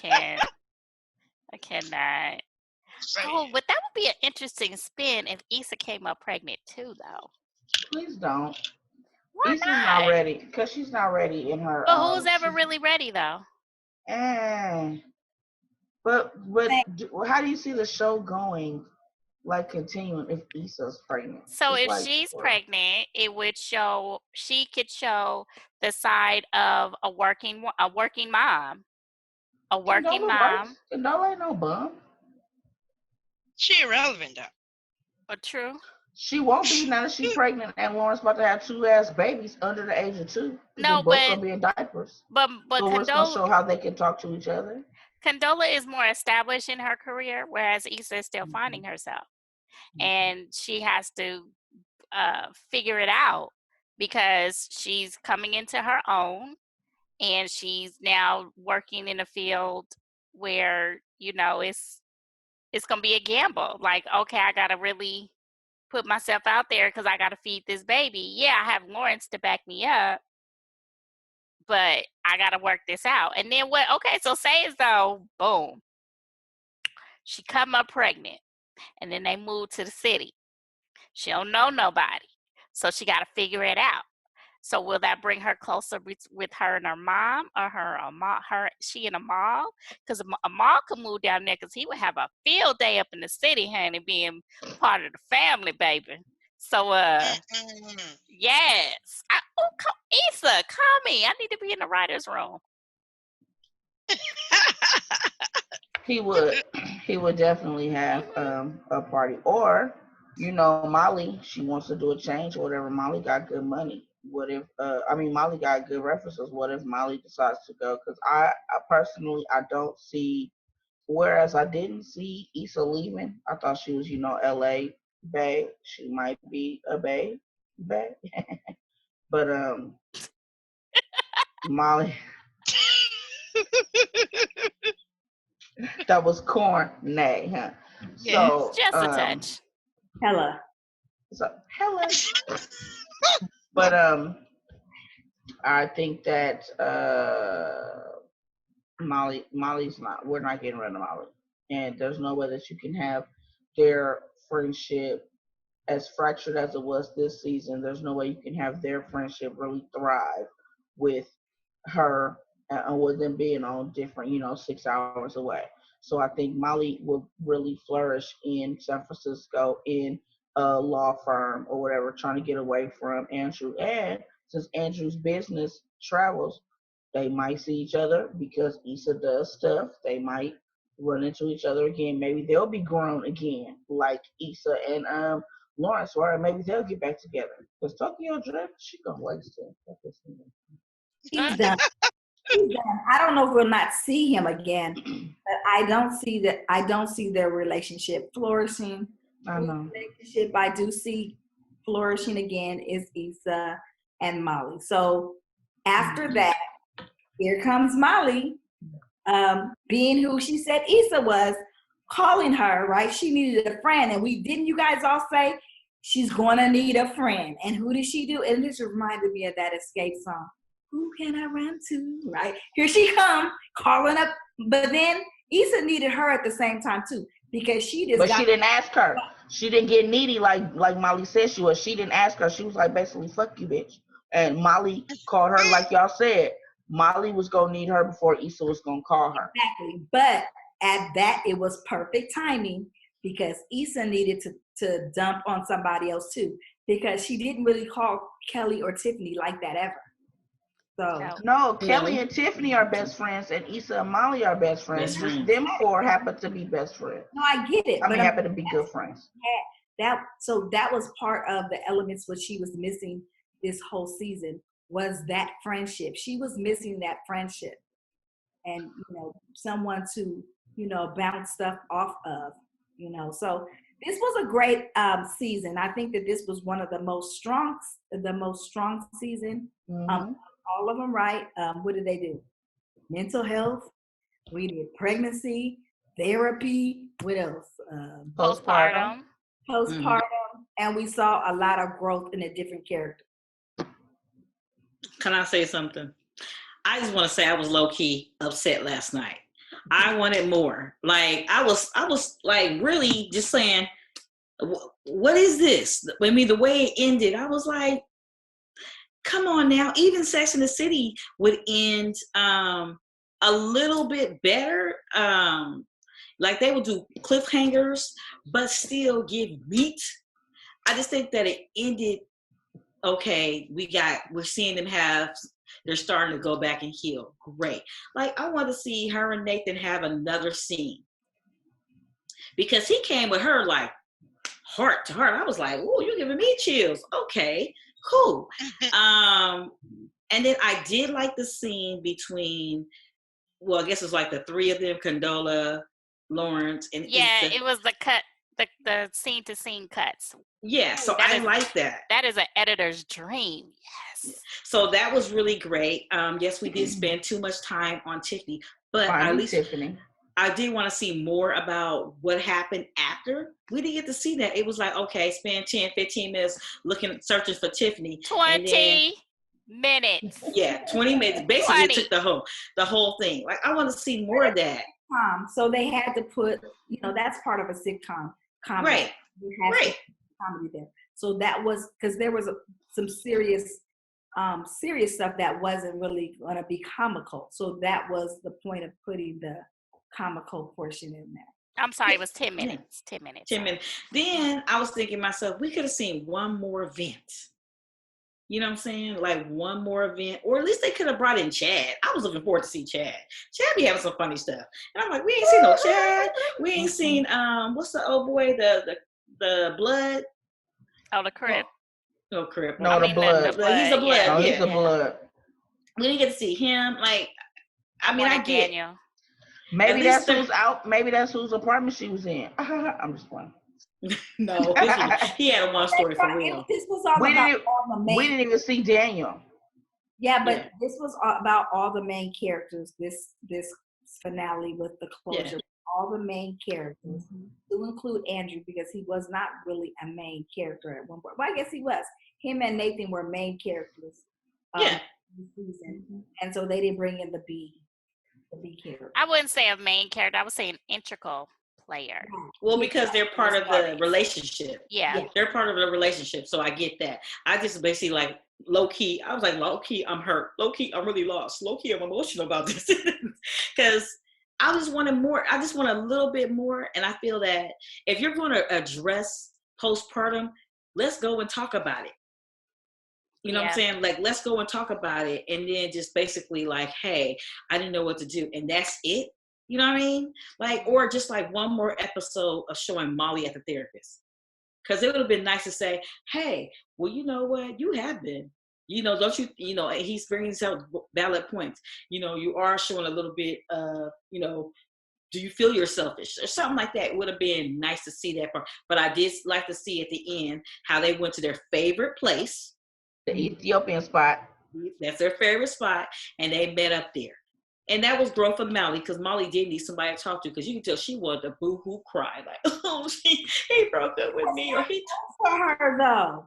I cannot. Oh, but that would be an interesting spin if Issa came up pregnant too, though. Please don't. Why Issa's not ready because she's not ready in her. But who's ever really ready though? But how do you see the show going? Like continuing if Issa's pregnant. So if she's pregnant, it would show she could show the side of a working mom. A working mom. Condola ain't no bum. She irrelevant though. But true. She won't be now that she's pregnant and Lawrence about to have 2 ass babies under the age of 2. No, both gonna be in diapers. But so Condola, it's gonna show how they can talk to each other. Condola is more established in her career, whereas Issa is still finding herself. And she has to figure it out because she's coming into her own and she's now working in a field where, it's going to be a gamble. Like, okay, I got to really put myself out there because I got to feed this baby. Yeah, I have Lawrence to back me up, but I got to work this out. And then what? Okay, so say as though, boom, she come up pregnant. And then they moved to the city. She don't know nobody. So she got to figure it out. So will that bring her closer with her and her mom or she and Amal? Because Amal could move down there because he would have a field day up in the city, honey, being part of the family, baby. So, yes. Issa, call me. I need to be in the writer's room. He would definitely have a party. Or, Molly, she wants to do a change or whatever. Molly got good money. What if Molly got good references. What if Molly decides to go? Because I personally I don't see, whereas I didn't see Issa leaving. I thought she was, LA bae. She might be a bae. But Molly That was corny, huh? Yes. So, Just a touch. Hella. Helen. But I think that Molly's not. We're not getting rid of Molly, and there's no way that you can have their friendship as fractured as it was this season. There's no way you can have their friendship really thrive with her and with them being on different, 6 hours away. So I think Molly will really flourish in San Francisco in a law firm or whatever, trying to get away from Andrew. And since Andrew's business travels, they might see each other because Issa does stuff. They might run into each other again. Maybe they'll be grown again, like Issa and Lawrence were. Maybe they'll get back together. Because Tokyo Drift, she gonna waste it. He's done. He's done. I don't know if we'll not see him again, but I don't see that. I don't see their relationship flourishing. I know. The relationship I do see flourishing again is Issa and Molly. So after that, here comes Molly, being who she said Issa was, calling her, right? She needed a friend. And didn't you guys all say she's going to need a friend? And who did she do? And this reminded me of that Escape song. Who can I run to, right? Here she come, calling up. But then Issa needed her at the same time, too, because she just she didn't ask her. She didn't get needy like Molly said she was. She didn't ask her. She was like, basically, fuck you, bitch. And Molly called her, like y'all said. Molly was going to need her before Issa was going to call her. Exactly. But at that, it was perfect timing because Issa needed to dump on somebody else, too, because she didn't really call Kelly or Tiffany like that ever. So no, Kelly and Tiffany are best friends, and Issa and Molly are best friends. Just them four happen to be best friends. No, I get it. I mean, happen to be good friends. So that was part of the elements what she was missing this whole season was that friendship. She was missing that friendship, and someone to bounce stuff off of. So this was a great season. I think that this was one of the most strong season. Mm-hmm. All of them, right? What did they do? Mental health. We did pregnancy, therapy. What else? Postpartum. And we saw a lot of growth in a different character. Can I say something? I just want to say I was low key upset last night. I wanted more. Like I was like really just saying, what is this? I mean, the way it ended, I was like, come on now. Even Sex and the City would end a little bit better. Like they would do cliffhangers, but still give meat. I just think that it ended okay. We're seeing them they're starting to go back and heal. Great. Like I want to see her and Nathan have another scene because he came with her like heart to heart. I was like, "Ooh, you're giving me chills." Okay, cool. And then I did like the scene between, well, I guess it was like the three of them, Condola, Lawrence, and Issa. It was the cut, the scene to scene cuts. Yeah, so I like that. That is an editor's dream. Yes. So that was really great. Yes, we did spend too much time on Tiffany, but at least Tiffany. I did want to see more about what happened after. We didn't get to see that. It was like, okay, spend 10, 15 minutes searching for Tiffany. 20 minutes. Yeah, 20 minutes. Basically, it took the whole thing. Like, I want to see more of that. So they had to put, that's part of a sitcom comedy. Right. Comedy there. So that was because there was some serious stuff that wasn't really going to be comical. So that was the point of putting the comical portion in there. I'm sorry, it was 10 minutes. 10 minutes. 10 minutes. Then I was thinking to myself, we could have seen one more event. You know what I'm saying? Like one more event, or at least they could have brought in Chad. I was looking forward to see Chad. Chad be having some funny stuff, and I'm like, we ain't seen no Chad. We ain't seen what's the old boy, the blood? Oh, the Crip. No Crip. No, the blood. He's a blood. Yeah. He's a blood. We didn't get to see him. Like, I mean, I get. Daniel. Maybe that's who's out. Maybe that's whose apartment she was in. I'm just playing. No, he had a one story for real. This was all about all the main. We didn't even see Daniel. Yeah, but this was about all the main characters. This finale with the closure. all the main characters, to include Andrew, because he was not really a main character at one point. Well, I guess he was. Him and Nathan were main characters. Yeah. This season, and so they didn't bring in the B character. I wouldn't say a main character. I would say an integral player. Well, because they're part of the relationship. Yeah. They're part of the relationship, so I get that. I just basically like low key. I was like, low key, I'm hurt. Low key, I'm really lost. Low key, I'm emotional about this because I just wanted more. I just want a little bit more, and I feel that if you're going to address postpartum, let's go and talk about it. You know what I'm saying? Like, let's go and talk about it, and then just basically like, hey, I didn't know what to do, and that's it. You know what I mean? Like, or just like one more episode of showing Molly at the therapist. Because it would have been nice to say, hey, well, you know what? You have been. You know, don't you, you know, he's bringing out valid points. You know, you are showing a little bit, you know, do you feel you're selfish? Or something like that. It would have been nice to see that part. But I did like to see at the end how they went to their favorite place. The Ethiopian spot. That's their favorite spot. And they met up there. And that was growth for Molly, because Molly did need somebody to talk to, because you can tell she wanted to boo-hoo cry. Like, oh, he broke up with me. Or he for her, though.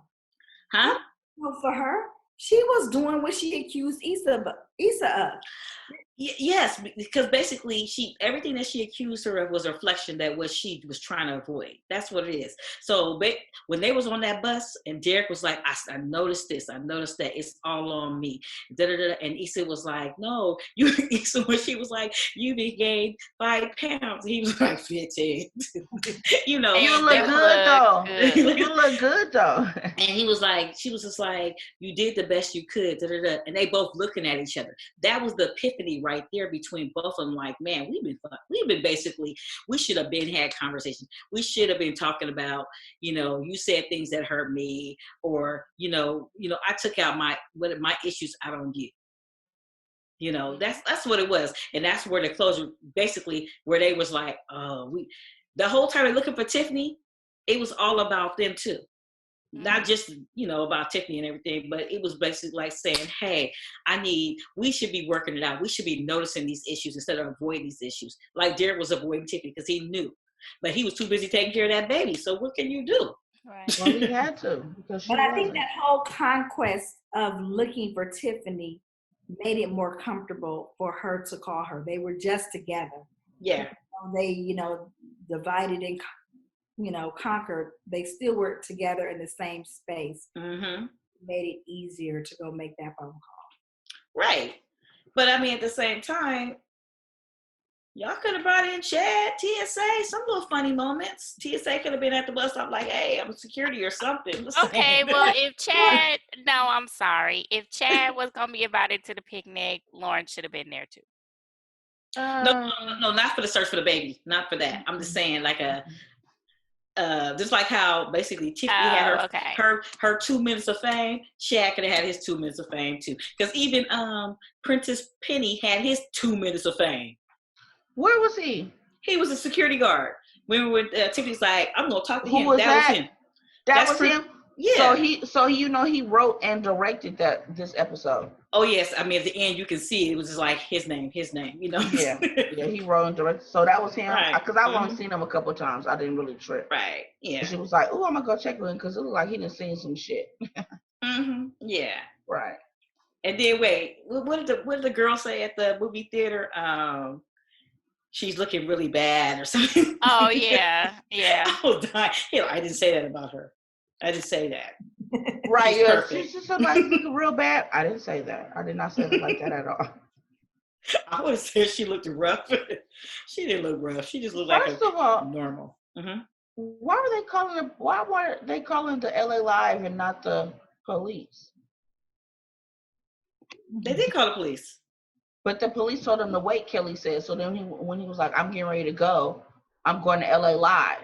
Huh? Well, for her, she was doing what she accused Issa of. Yes, because basically everything that she accused her of was a reflection that what she was trying to avoid. That's what it is. So when they was on that bus and Derek was like, I noticed this, I noticed that, it's all on me. And Issa was like, no, Issa, when she was like, you gained 5 pounds. He was like 15. You know, you look good though. You look good though. And he was like, she was just like, you did the best you could. And they both looking at each other. That was the epiphany right there between both of them. Like, man, we've been basically, we should have been had conversations. We should have been talking about, you know, you said things that hurt me, or you know, I took out my issues out on you. You know, that's what it was, and that's where the closure, basically, where they was like, the whole time they're looking for Tiffany, it was all about them too. Not just, you know, about Tiffany and everything, but it was basically like saying, hey, we should be working it out. We should be noticing these issues instead of avoiding these issues. Like Derek was avoiding Tiffany because he knew, but he was too busy taking care of that baby. So what can you do? Right. Well, he had to. But I think that whole conquest of looking for Tiffany made it more comfortable for her to call her. They were just together. Yeah. They, you know, divided and, you know, conquered. They still were together in the same space. Mm-hmm. Made it easier to go make that phone call. Right. But I mean, at the same time, y'all could have brought in Chad, TSA, some little funny moments. TSA could have been at the bus stop like, hey, I'm security or something. Okay, well, if Chad, no, I'm sorry. If Chad was going to be invited to the picnic, Lauren should have been there too. No, not for the search for the baby. Not for that. I'm just saying like just like how basically Tiffany had her 2 minutes of fame, Chad could have had his 2 minutes of fame too. Because even Prentice Penny had his 2 minutes of fame. Where was he? He was a security guard. When Tiffany's like, I'm gonna talk to him. Was that was him. That was him? Yeah. So he wrote and directed this episode. Oh yes, I mean at the end you can see it was just like his name, you know. Yeah, he wrote and directed. So that was him. Right. Because I've only seen him a couple of times. I didn't really trip. Right. Yeah. And she was like, "Oh, I'm gonna go check with him because it looked like he done seen some shit." Mm-hmm. Yeah. Right. And then wait, what did the girl say at the movie theater? She's looking really bad or something. Oh yeah, yeah. Oh, I didn't say that about her. I didn't say that. Right. Yeah. She's somebody's looking real bad. I didn't say that. I did not say it like that at all. I would have said she looked rough. She didn't look rough. She just looked First of all, normal. Mm-hmm. Why were they calling the LA Live and not the police? They did call the police. But the police told him to wait, Kelly said. So then when he was like, I'm getting ready to go, I'm going to LA Live.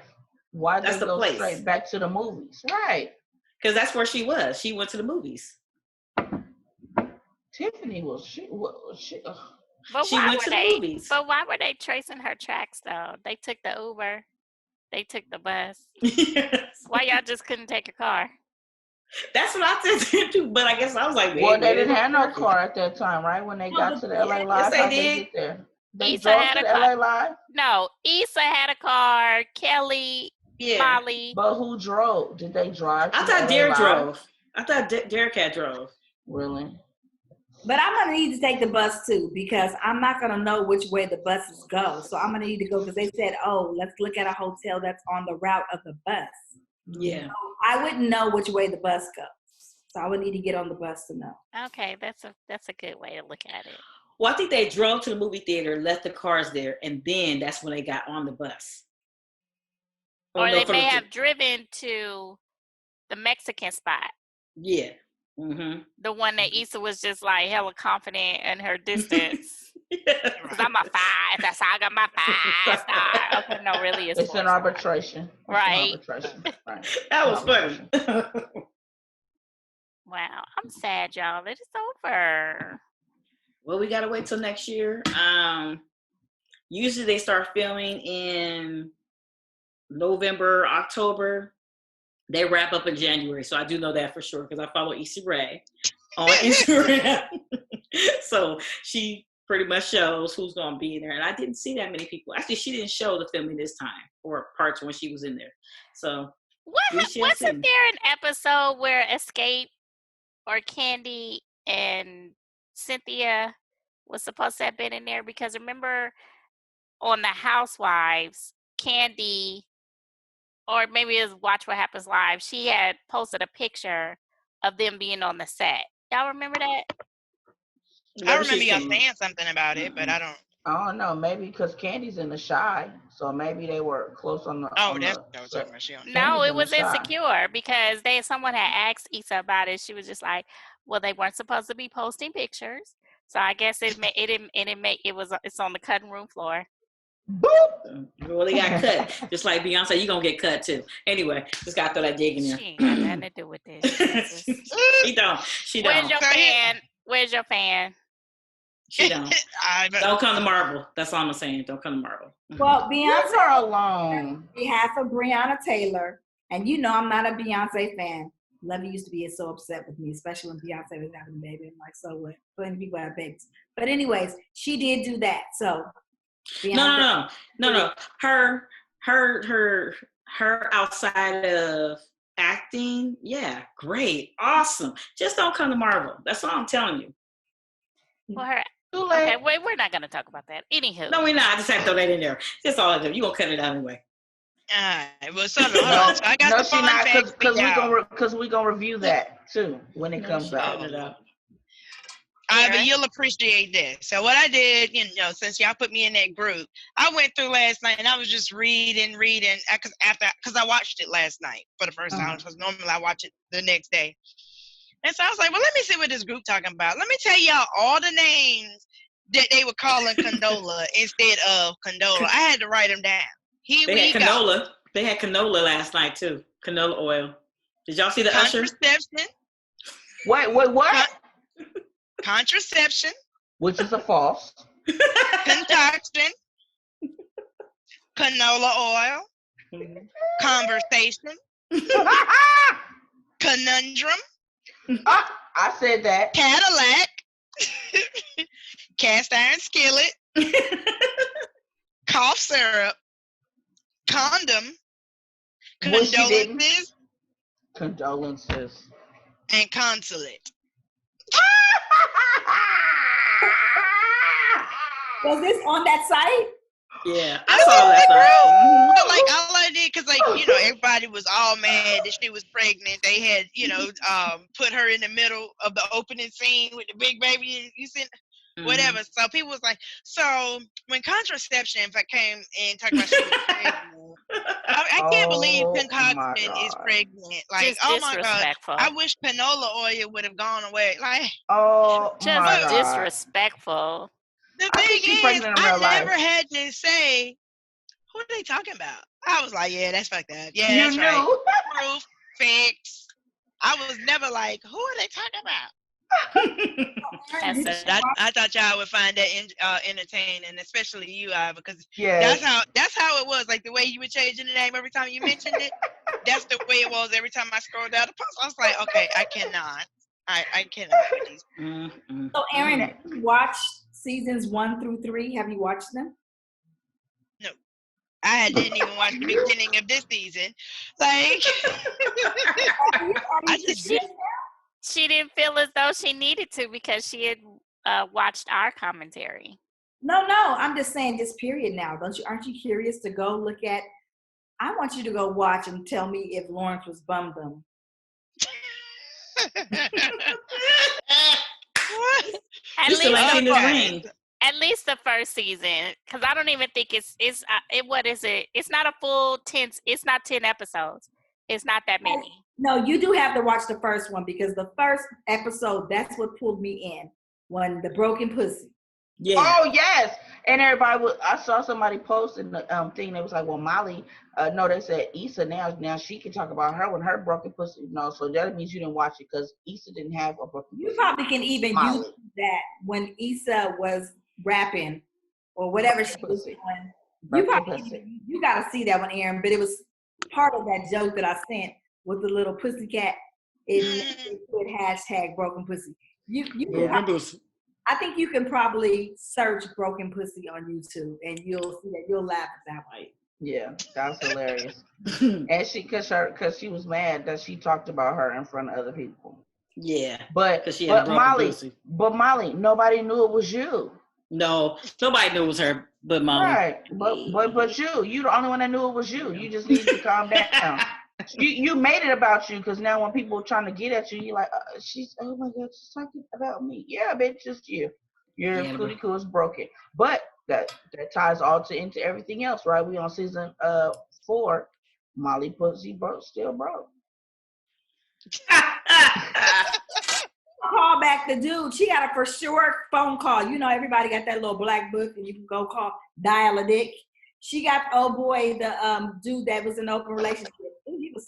Why did they go straight back to the movies? Right. Because that's where she was. She went to the movies. Tiffany was she But she why went were to they? the movies. But why were they tracing her tracks though? They took the Uber, they took the bus. Yes. Why y'all just couldn't take a car? That's what I said too. But I guess I was like, well, they didn't have no car at that time, right? When they got to the LA Live, yes, they did. Get there? They Issa drove had to a the car. LA Live? No, Issa had a car. Kelly, Yeah. Molly. But who drove? Did they drive to I the thought LA Derek Live? drove. I thought Derek had drove. Really? But I'm gonna need to take the bus too because I'm not gonna know which way the buses go. So I'm gonna need to go because they said, "Oh, let's look at a hotel that's on the route of the bus." Yeah. So I wouldn't know which way the bus goes, so I would need to get on the bus to know. Okay, that's a good way to look at it. Well, I think they drove to the movie theater, left the cars there, and then that's when they got on the bus. Or they may have driven to the Mexican spot. Yeah. Mm-hmm. The one that Issa was just like hella confident in her distance. Because I'm a 5. That's how I got my 5 star. Okay, no, really, it's an arbitration. Right. It's an arbitration. Right. That was funny. Wow, I'm sad, y'all. It is over. Well, we gotta wait till next year. Usually they start filming in November, October. They wrap up in January, so I do know that for sure because I follow Issa Rae on Instagram. So she pretty much shows who's gonna be in there, and I didn't see that many people. Actually, she didn't show the filming this time or parts when she was in there. So Wasn't there an episode where Escape or Candy and Cynthia was supposed to have been in there? Because remember on the Housewives, Candy, or maybe it was Watch What Happens Live, she had posted a picture of them being on the set. Y'all remember that? I remember y'all saying something about it, but I don't. I don't know. Maybe because Candy's in The Shy, so maybe they were close on the. Oh, that's what I was talking about. No, it was Insecure because someone had asked Issa about it. She was just like, "Well, they weren't supposed to be posting pictures, so I guess it's on the cutting room floor." Boop. Well, they got cut. Just like Beyonce, you gonna get cut too. Anyway, just gotta throw that dig in there. She ain't got nothing to do with this. She don't. Where's your fan? Where's your fan? She don't. Don't come to Marvel. That's all I'm saying. Don't come to Marvel. Well, Beyonce, leave her alone. On behalf of Breonna Taylor, and you know I'm not a Beyonce fan. Lovey used to be so upset with me, especially when Beyonce was having a baby. I'm like, so what? Plenty of people have babies. But anyways, she did do that. So Beyonce, no. Her outside of acting, yeah, great, awesome. Just don't come to Marvel. That's all I'm telling you. Well, okay, wait, we're not gonna talk about that. Anywho. No, we're not. I just have to throw that in there. That's all I do. You gonna cut it out anyway. Well, so I got the fun facts because we're gonna review that too when it comes out. But you'll appreciate this. So what I did, since y'all put me in that group, I went through last night and I was just reading, because I watched it last night for the first time. Because normally I watch it the next day. And so I was like, well, let me see what this group talking about. Let me tell y'all all the names that they were calling Condola instead of Condola. I had to write them down. They had canola. They had canola last night too. Canola oil. Did y'all see the Usher? Contraception. Wait, what? Contraception. Which is a false. Concoction. Canola oil. Conversation. Conundrum. I said that. Cadillac. Cast iron skillet. Cough syrup. Condom. Condolences. Condolences. And consulate. Was this on that site? Yeah, I saw that. Like all I did, because everybody was all mad that she was pregnant. They had, put her in the middle of the opening scene with the big baby. You see, whatever. So people was like, so when contraception, if I came and talked about she was pregnant, I can't believe concoction is pregnant. Like, just oh my God, I wish canola oil would have gone away. Like, just disrespectful. The thing is, I never had to say, who are they talking about? I was like, yeah, that's fucked up. Yeah, that's right. Proof, fix. I was never like, who are they talking about? I thought y'all would find that entertaining, especially you, because that's how it was. Like the way you were changing the name every time you mentioned it, that's the way it was every time I scrolled down the post. I was like, okay, I cannot. I cannot. So, Aaron, you watched seasons 1 through 3. Have you watched them? No. I didn't even watch the beginning of this season. Like, I just She didn't feel as though she needed to because she had watched our commentary. No, I'm just saying this period now. Aren't you curious to go look at? I want you to go watch and tell me if Lawrence was bum. At You still least ain't seen this the ring. At least the first season, because I don't even think it's what is it? It's not a full 10. It's not 10 episodes. It's not that many. No, you do have to watch the first one because the first episode, that's what pulled me in. When the broken pussy. Yeah. Oh yes, and everybody I saw somebody posting the thing. They was like, "Well, Molly, no," they said Issa now she can talk about her when her broken pussy. No, so that means you didn't watch it because Issa didn't have a broken pussy. You probably can even use that when Issa was rapping or whatever she was doing. You got to see that one, Aaron. But it was part of that joke that I sent with the little pussycat. It put hashtag broken pussy. I think you can probably search broken pussy on YouTube and you'll see that. You'll laugh at that one. Yeah, that was hilarious. And because she was mad that she talked about her in front of other people. Yeah, but she had Molly, nobody knew it was you. No, nobody knew it was her, but Molly. Right, but you the only one that knew it was you. You just need to calm down. You made it about you because now when people are trying to get at you, you're like, oh my God, she's talking about me. Yeah, bitch, just you. Your cootie coo is broken. But that ties into everything else, right? We on season 4. Molly pussy still broke. Call back the dude. She got a for sure phone call. You know, everybody got that little black book and you can go dial a dick. She got the dude that was in an open relationship. He was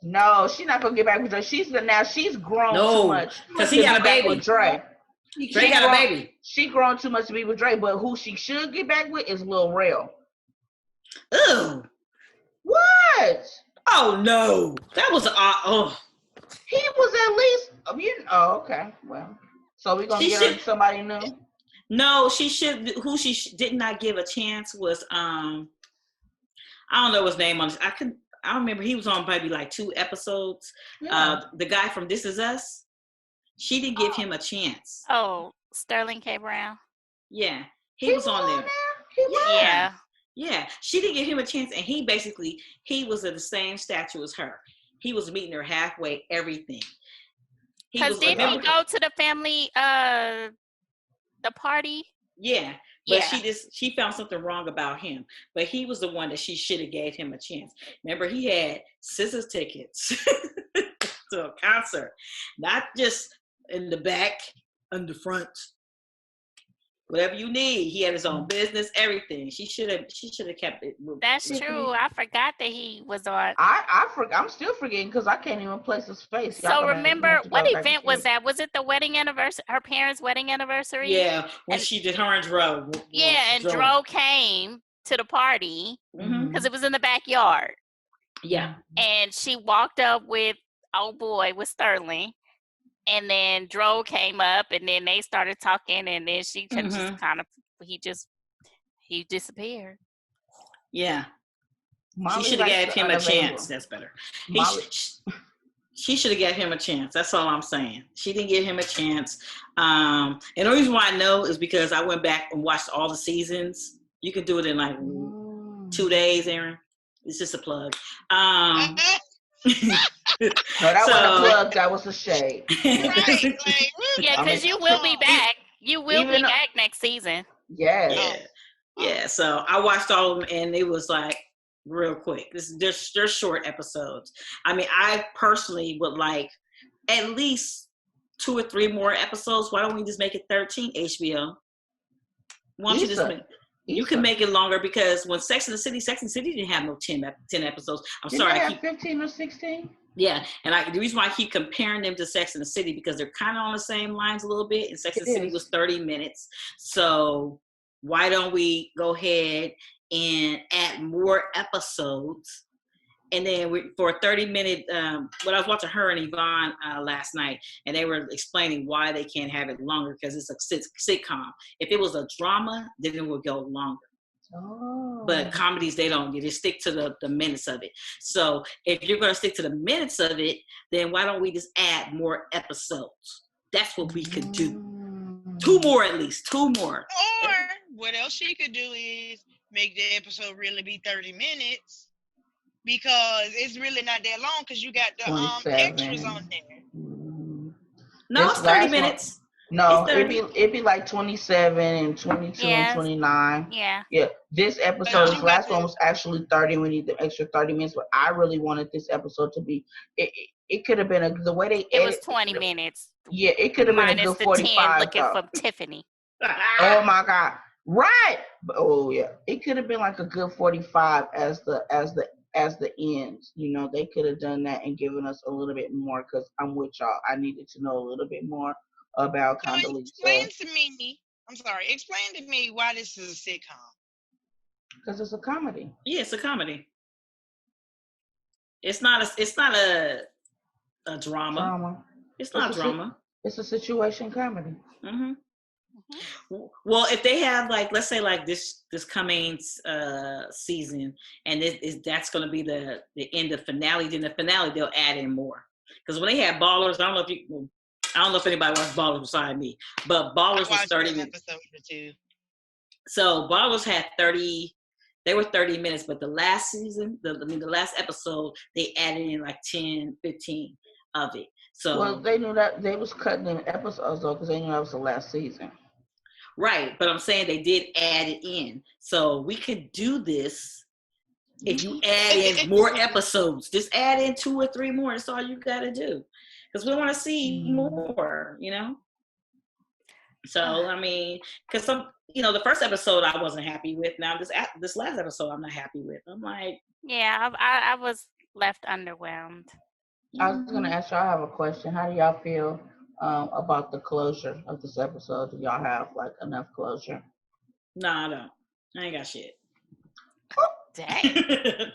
No, she's not gonna get back with her. She's grown too much. Because he got a baby with Dre. Dre got a baby. She grown too much to be with Dre, but who she should get back with is Lil Rel. Ooh. What? Oh no. That was He was at least okay. Well. So we're gonna get her somebody new? No, she should. Who she did not give a chance was I don't know his name on this. I remember he was on maybe like 2 episodes. Yeah. The guy from This Is Us. She didn't give him a chance. Oh, Sterling K. Brown. Yeah, he was on there. Yeah. She didn't give him a chance, and he was of the same stature as her. He was meeting her halfway. Everything. Because didn't he go to the family the party? Yeah. But she found something wrong about him. But he was the one that she should have gave him a chance. Remember, he had scissors tickets to a concert. Not just in the back, in the front. Whatever you need. He had his own business, everything. She should have kept it. That's true. I forgot that he was on. I'm still forgetting because I can't even place his face. So remember, what event was that? Was it the wedding anniversary? Her parents' wedding anniversary? Yeah, when she did her and Dro. Yeah, and Dro came to the party because it was in the backyard. Yeah. And she walked up with with Sterling. And then Dro came up, and then they started talking, and then she just he disappeared. Yeah, Molly she should have gave him a chance. That's better. She should have gave him a chance. That's all I'm saying. She didn't give him a chance. And the reason why I know is because I went back and watched all the seasons. You can do it in like 2 days, Aaron. It's just a plug. No, that wasn't a plug. That was a shade. Right, yeah, because you will be back. You will be back next season. Yeah. So I watched all of them, and it was like real quick. They're short episodes. I mean, I personally would like at least 2 or 3 more episodes. Why don't we just make it 13? HBO. Why don't you just make? You can make it longer because when Sex and the City didn't have no 10 episodes. Didn't they have 15 or 16? Yeah, and the reason why I keep comparing them to Sex and the City because they're kind of on the same lines a little bit. And Sex and the City was 30 minutes. So why don't we go ahead and add more episodes And then for a 30-minute, when I was watching her and Yvonne last night, and they were explaining why they can't have it longer because it's a sitcom. If it was a drama, then it would go longer. Oh. But comedies, they don't. They just stick to the minutes of it. So if you're going to stick to the minutes of it, then why don't we just add more episodes? That's what we could do. 2 more at least. 2 more. Or what else she could do is make the episode really be 30 minutes. Because it's really not that long because you got the extras on there. No, it's 30 minutes. No, it'd be like 27 and 22 and 29. Yeah. Yeah. This episode, this last one was actually 30. We need the extra 30 minutes, but I really wanted this episode to be. It could have been the way they. It was 20 minutes. Yeah, it could have been a good 45. Looking for Tiffany. Oh my God! Right. Oh yeah, it could have been like a good 45 as the ends. You know, they could have done that and given us a little bit more because I'm with y'all. I needed to know a little bit more about Condola. Explain to me why this is a sitcom. Because it's a comedy. Yeah, it's a comedy. It's not a drama. It's not drama. It's a situation comedy. Mm-hmm. Well, if they have let's say this coming season, and that's going to be the end of finale, then the finale they'll add in more. Because when they had Ballers, I don't know if anybody watched Ballers beside me, but Ballers was 30 minutes. So Ballers had 30. They were 30 minutes, but the last season, the last episode, they added in 10, 15 of it. So they knew that they was cutting in episodes though, because they knew that was the last season. Right, but I'm saying they did add it in. So we could do this if you add in more episodes. Just add in 2 or 3 more. That's all you got to do. Because we want to see more, you know? So, I mean, because the first episode I wasn't happy with. Now, this last episode I'm not happy with. I'm like... Yeah, I was left underwhelmed. I was going to ask y'all, I have a question. How do y'all feel about the closure of this episode? Do y'all have enough closure? No, I don't. I ain't got shit. Dang.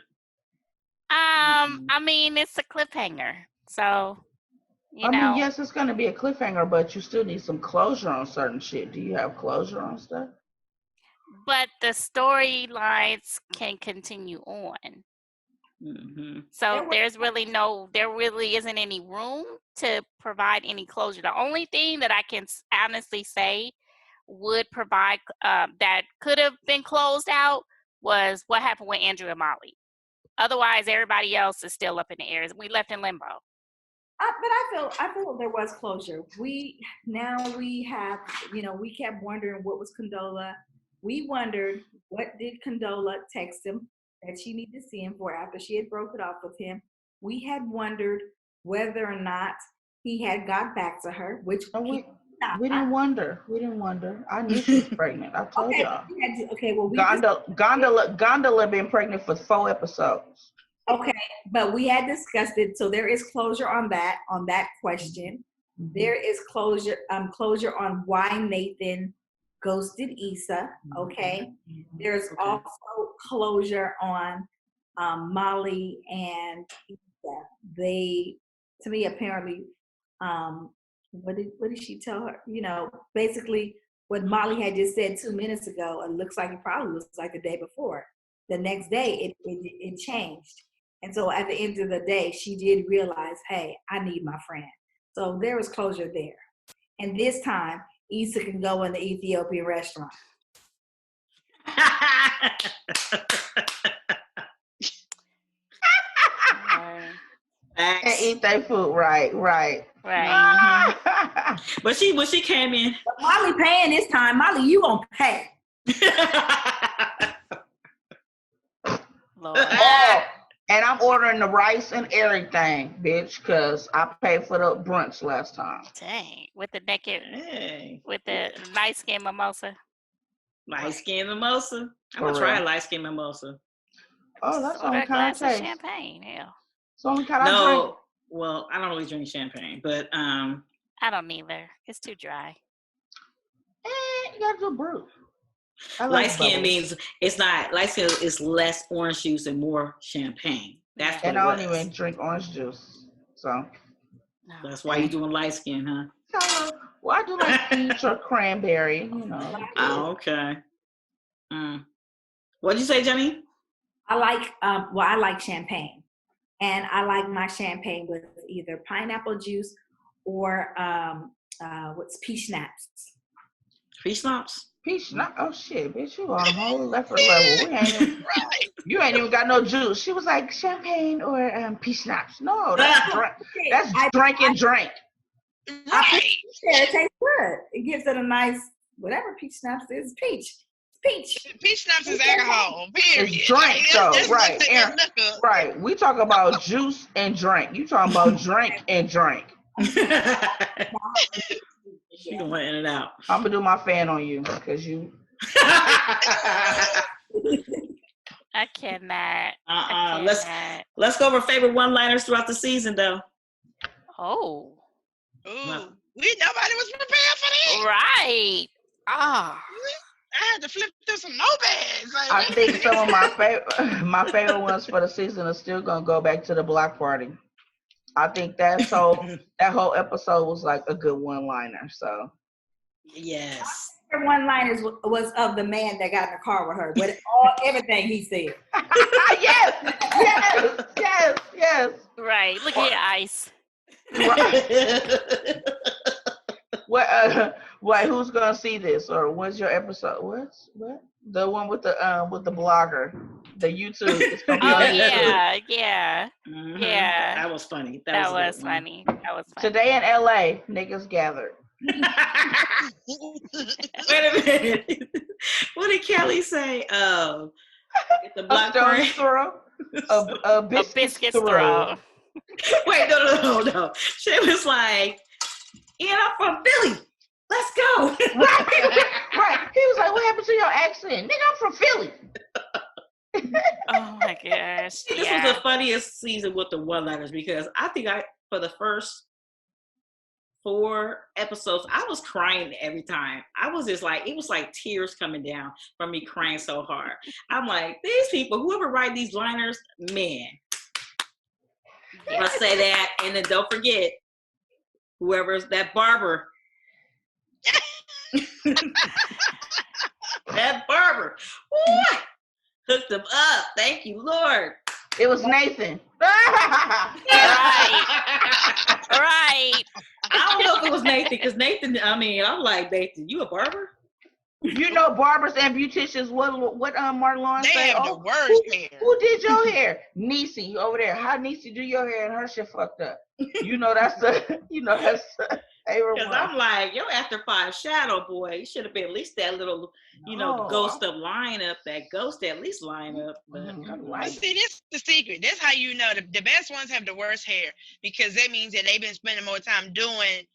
I mean, it's a cliffhanger, so you know. I mean, yes, it's gonna be a cliffhanger, but you still need some closure on certain shit. Do you have closure on stuff? But the storylines can continue on. Mm-hmm. So there really isn't any room to provide any closure. The only thing that I can honestly say would provide that could have been closed out was what happened with Andrew and Molly. Otherwise, everybody else is still up in the air. We left in limbo. But I feel there was closure. We have, we kept wondering what was Condola. We wondered what did Condola text him that she needed to see him for after she had broken off with him. We had wondered whether or not he had got back to her, which we didn't wonder. I knew she was pregnant. I told y'all. Condola been pregnant for 4 episodes. Okay, but we had discussed it, so there is closure on that question. Mm-hmm. There is closure on why Nathan ghosted Issa. Okay, there's also closure on Molly and Issa. They, to me, apparently, what did she tell her? Basically what Molly had just said 2 minutes ago. It looks like it probably was like the day before. The next day, it changed. And so at the end of the day, she did realize, hey, I need my friend. So there was closure there. And this time, Issa can go in the Ethiopian restaurant. And eat their food, right. Mm-hmm. But she came in. But Molly paying this time. Molly, you gonna pay. Lord. Oh, and I'm ordering the rice and everything, bitch, because I paid for the brunch last time. Dang, with the light skin mimosa. Light skin mimosa. I'm gonna try a light skin mimosa. Oh, that's only kind of taste. Champagne, hell. It's only kind of drink. Well, I don't really drink champagne, but I don't either. It's too dry. You gotta do brew. Light skin means it's not light skin. Is less orange juice and more champagne. That's what And it I don't was. even drink orange juice. So That's why you're doing light skin, huh? well, I do like peach or cranberry, you know. Oh, okay. What'd you say, Jenny? I like champagne. And I like my champagne with either pineapple juice or what's peach schnapps. Peach schnapps? Peach schnapps? Oh shit, bitch, you on a whole level. We ain't even, you ain't even got no juice. She was like champagne or peach schnapps. No, that's drink. That's drink and drink. Right. It tastes good. It gives it a nice whatever peach schnapps is. Peach. Peach. Peach schnapps is alcohol. Period. It's drink though, right? That's liquor. Right. We talk about juice and drink. You talking about drink and drink. She gonna in and out. I'm gonna do my fan on you because you. I cannot. Let's go over favorite one-liners throughout the season, though. Oh. Ooh, nobody was prepared for that. Right. I had to flip through some notepads. Like, I think some of my favorite ones for the season are still gonna go back to the block party. I think that whole episode was like a good one-liner. So yes. Her one-liners was of the man that got in the car with her, but everything he said. yes. Right. Look at your ice. Right. Wait, who's gonna see this? Or when's your episode? What? The one with the blogger, the YouTube. It's gonna be on YouTube. Yeah. Mm-hmm. Yeah. That was funny. That was funny. Today in LA, niggas gathered. Wait a minute. What did Kelly say? The black a straw. A biscuit straw. Wait, no. She was like, "Yeah, I'm from Philly. Let's go." Right. He was like, "What happened to your accent? Nigga, I'm from Philly." Oh my gosh. This was the funniest season with the one-liners because I think for the first 4 episodes, I was crying every time. I was just like, it was like tears coming down from me crying so hard. I'm like, these people, whoever write these liners, man. Let's say that, and then don't forget, whoever's that barber. That barber. Ooh, hooked them up. Thank you, Lord. It was Nathan. Right. I don't know if it was Nathan, because Nathan, I'm like, Nathan, you a barber? You know, barbers and beauticians. What Marlon they say? have the worst hair. Who did your hair? Niecy over there. How Niecy do your hair and her shit fucked up? That's the favorite Because one. I'm like, yo, after 5 shadow boy, you should have been at least that little, ghost up lineup. That ghost at least lineup. But see, this is the secret. That's how you know the best ones have the worst hair, because that means that they've been spending more time doing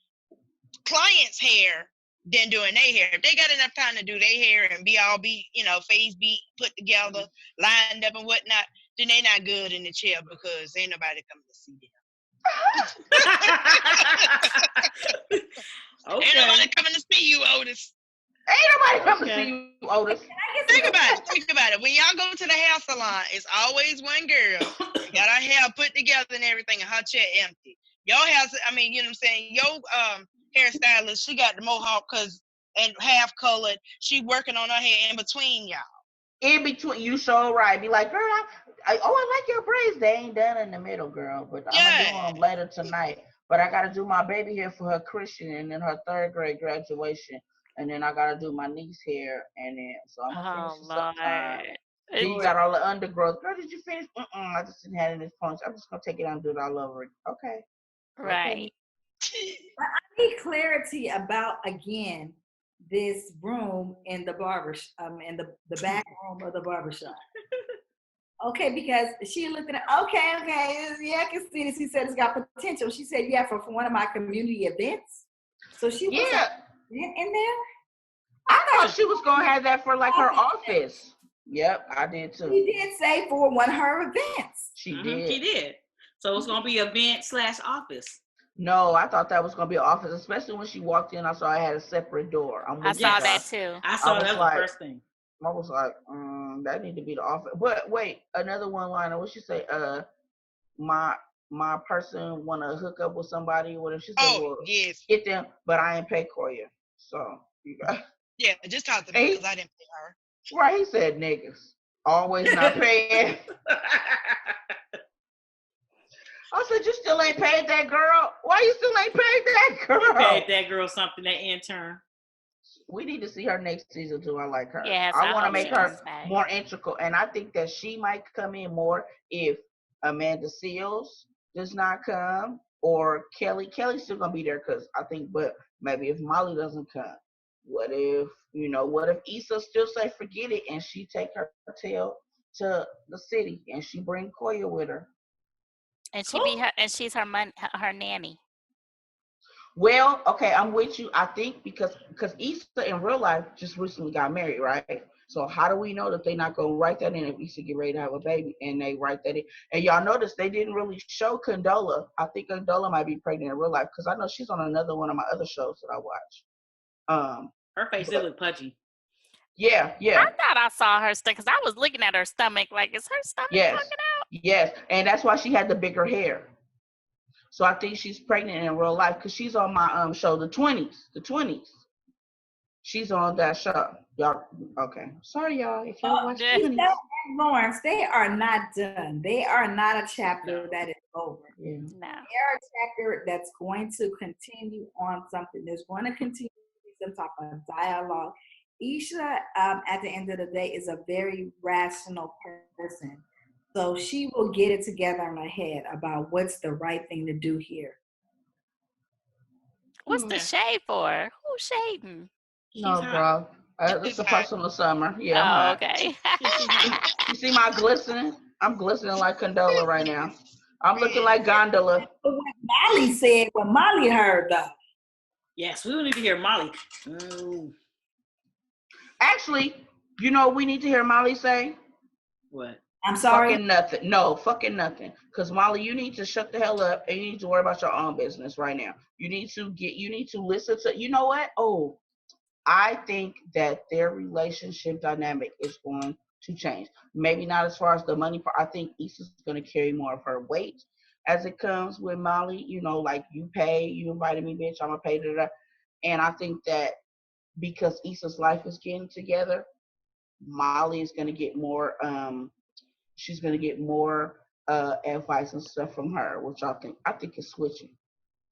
clients' hair than doing their hair. If they got enough time to do their hair and face beat, put together, lined up and whatnot, then they not good in the chair because ain't nobody coming to see them. Okay. Ain't nobody coming to see you, Otis. Ain't nobody coming to see you, Otis. Think about it. When y'all go to the hair salon, it's always one girl got her hair put together and everything, and her chair empty. Your hair, you know what I'm saying? Your hairstylist, she got the mohawk and half colored. She working on her hair in between y'all. In between, you so right. Be like, girl, I like your braids. They ain't done in the middle, girl. But I'm gonna do them later tonight. But I gotta do my baby hair for her Christian and then her 3rd grade graduation, and then I gotta do my niece hair, and then so I'm gonna finish this sometime. Then you got all the undergrowth. Girl, did you finish? I just didn't have it in this punch. I'm just gonna take it out and do it all over. Okay. Right. But I need clarity about again this room in the in the back room of the barbershop. Okay, because she looked at it. Okay, yeah, I can see this. He said it's got potential. She said, yeah, for one of my community events. So she was in there. I thought she was gonna have that for like her office. Yep, I did too. She did say for one of her events. She did. She did. So it's gonna be event/office. No, I thought that was gonna be an office, especially when she walked in. I saw I had a separate door. I saw that too. I saw that was the first thing. I was like, that need to be the office. But wait, another one liner. What she say? my person want to hook up with somebody, what if she said, Oh, well, yes. get them, but I ain't pay Koya. So you got Yeah, just talk to me because I didn't pay her. right. He said niggas always not paying. I said, you still ain't paid that girl. Why you still ain't paid that girl? You paid that girl something, that intern. We need to see her next season too. I like her. Yes, I I want to hope make she her comes back. more integral, and I think that she might come in more if Amanda Seals does not come, or Kelly. Kelly's still gonna be there because I think, but maybe if Molly doesn't come, what if what if Issa still say forget it and she take her tail to the city and she bring Koya with her? And she be her, and she's her nanny. Well, okay, I'm with you. I think because Issa in real life just recently got married, right? So how do we know that they not gonna write that in if Issa get ready to have a baby and they write that in? And y'all notice they didn't really show Condola. I think Condola might be pregnant in real life because I know she's on another one of my other shows that I watch. Her face did look pudgy. Yeah. I thought I saw her stomach because I was looking at her stomach like, is her stomach poking out? Yes, and that's why she had the bigger hair. So I think she's pregnant in real life because she's on my show, The 20s. She's on that show. Y'all, okay. Sorry, y'all. If y'all watch Yeah. 20s. Lawrence, they are not done. They are not a chapter that is over. Yeah. No. They are a chapter that's going to continue on something. There's going to continue some type of dialogue. Issa, at the end of the day, is a very rational person. So she will get it together in her head about what's the right thing to do here. What's the shade for? Who's shading? No, bro. It's a personal summer. Yeah, I'm hot. Okay. You see my glistening? I'm glistening like Condola right now. I'm looking like Gondola. But what Molly said, what Molly heard, though. Yes, we need to hear Molly. Actually, you know what we need to hear Molly say? What? I'm sorry? Fucking nothing. No, fucking nothing. Because Molly, you need to shut the hell up and you need to worry about your own business right now. You need to listen to, you know what? Oh, I think that their relationship dynamic is going to change. Maybe not as far as the money part. I think Issa's going to carry more of her weight as it comes with Molly. Like you pay, you invited me, bitch, I'm going to pay that. And I think that because Issa's life is getting together, Molly is going to get more, she's going to get more advice and stuff from her, which I think is switching.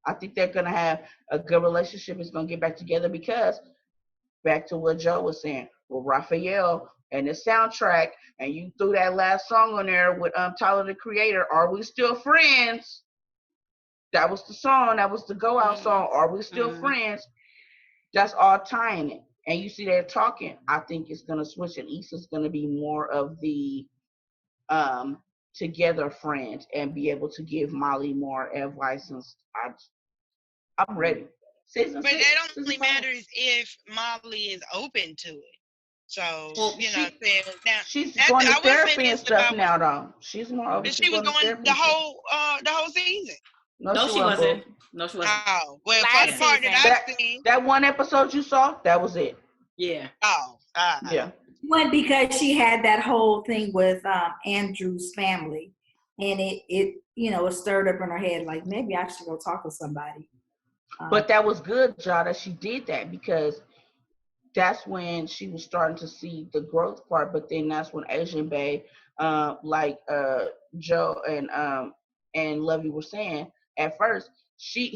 I think they're going to have a good relationship. It's going to get back together because back to what Joe was saying, with Raphael and the soundtrack, and you threw that last song on there with Tyler the Creator, Are We Still Friends? That was the song, that was the go out song, Are We Still Friends? That's all tying it. And you see they're talking, I think it's gonna switch and Issa's gonna be more of the together friend and be able to give Molly more advice and I'm ready. But it only matters if Molly is open to it. So, now she's going to therapy and stuff now, though. She's more open. She was going the whole season. No, she wasn't. No, she wasn't. Oh, well, for the part that I've seen. That one episode you saw, that was it. Yeah. Oh. Yeah. Went because she had that whole thing with Andrew's family, and it stirred up in her head like maybe I should go talk to somebody. But that was good, Ja, that she did that because that's when she was starting to see the growth part. But then that's when Asian Bay, like Joe and Lovey were saying at first, she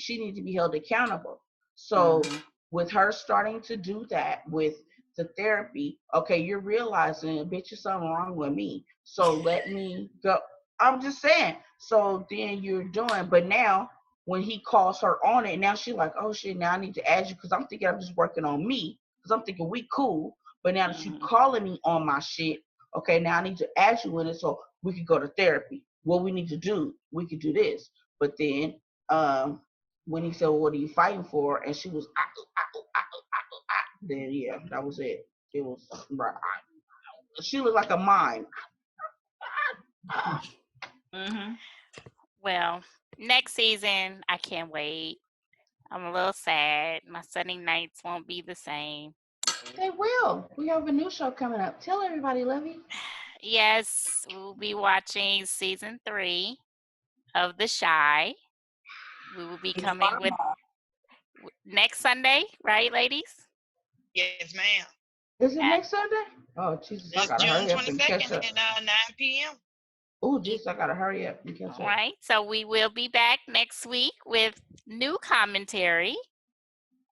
needed to be held accountable. So with her starting to do that with the therapy, okay, you're realizing, bitch, there's something wrong with me. So let me go. I'm just saying. So then you're doing, but now when he calls her on it, now she's like, oh shit, now I need to add you because I'm thinking I'm just working on me because I'm thinking we cool. But now that you calling me on my shit, okay, now I need to add you in it so we can go to therapy. What we need to do, we could do this. But then when he said, well, what are you fighting for? And she was, then yeah, that was it. It was, she looked like a mime. Well, next season, I can't wait. I'm a little sad. My Sunday nights won't be the same. They will. We have a new show coming up. Tell everybody, Lovey. Yes, we'll be watching season 3. of The Shy. We will be coming with next Sunday, right, ladies? Yes, ma'am. Is it next Sunday? Oh, Jesus, I It's gotta June hurry up and catch 22nd up. at 9 p.m. Oh, Jesus, I gotta hurry up and catch All up. right, so we will be back next week with new commentary,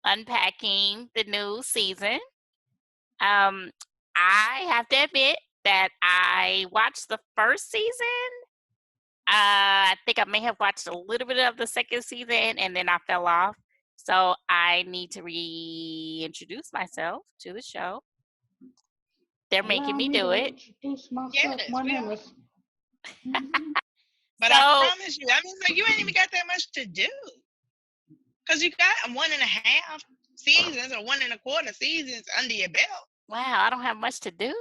unpacking the new season. I have to admit that I watched the first season. I think I may have watched a little bit of the second season and then I fell off. So I need to reintroduce myself to the show. They're making me do it. Introduce myself. Yes, My we name are. is. But So- I promise you, I mean, like, you ain't even got that much to do. Because you got 1.5 seasons or 1.25 seasons under your belt. Wow, I don't have much to do.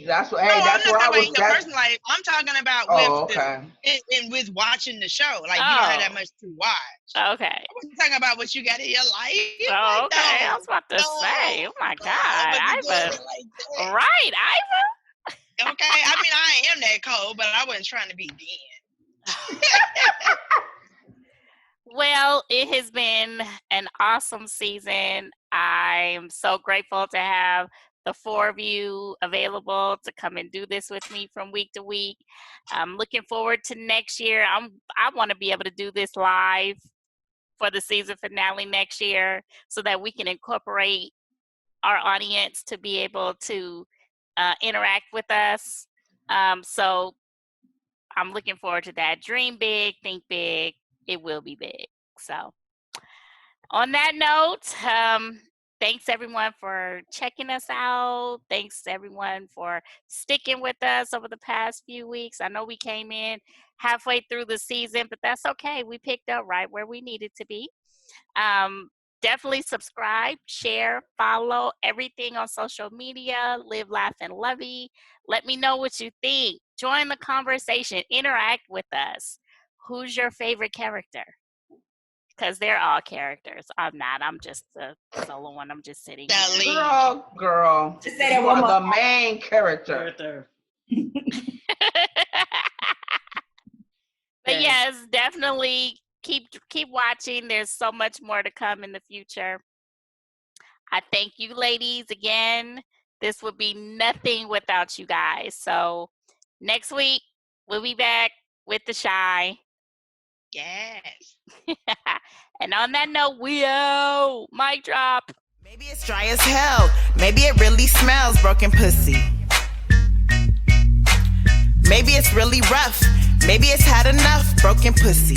That's what. No, Hey, I'm that's not where I talking about was. in your personal life. I'm talking about Oh, with okay. and with watching the show. Like, you don't have that Oh. much to watch. Okay. I wasn't talking about what you got in your life. Oh, Like, okay. I no, was about to no, say, oh my no, God, I wasn't doing Iva. it like that. Right, Iva. Okay, I mean, I am that cold, but I wasn't trying to be Den. Well, it has been an awesome season. I'm so grateful to have the four of you available to come and do this with me from week to week. I'm looking forward to next year. I want to be able to do this live for the season finale next year so that we can incorporate our audience to be able to interact with us. So I'm looking forward to that. Dream big, think big. It will be big. So on that note, thanks everyone for checking us out. Thanks everyone for sticking with us over the past few weeks. I know we came in halfway through the season, but that's okay. We picked up right where we needed to be. Definitely subscribe, share, follow everything on social media, Live, Laugh, and Lovey. Let me know what you think. Join the conversation, interact with us. Who's your favorite character? Because they're all characters. I'm not. I'm just the solo one. I'm just sitting here. Girl. Just say that You one are more the main character. But yes, definitely keep watching. There's so much more to come in the future. I thank you, ladies, again. This would be nothing without you guys. So next week we'll be back with The Shy. Yes. And on that note, we out. Mic drop. Maybe it's dry as hell. Maybe it really smells broken pussy. Maybe it's really rough. Maybe it's had enough broken pussy.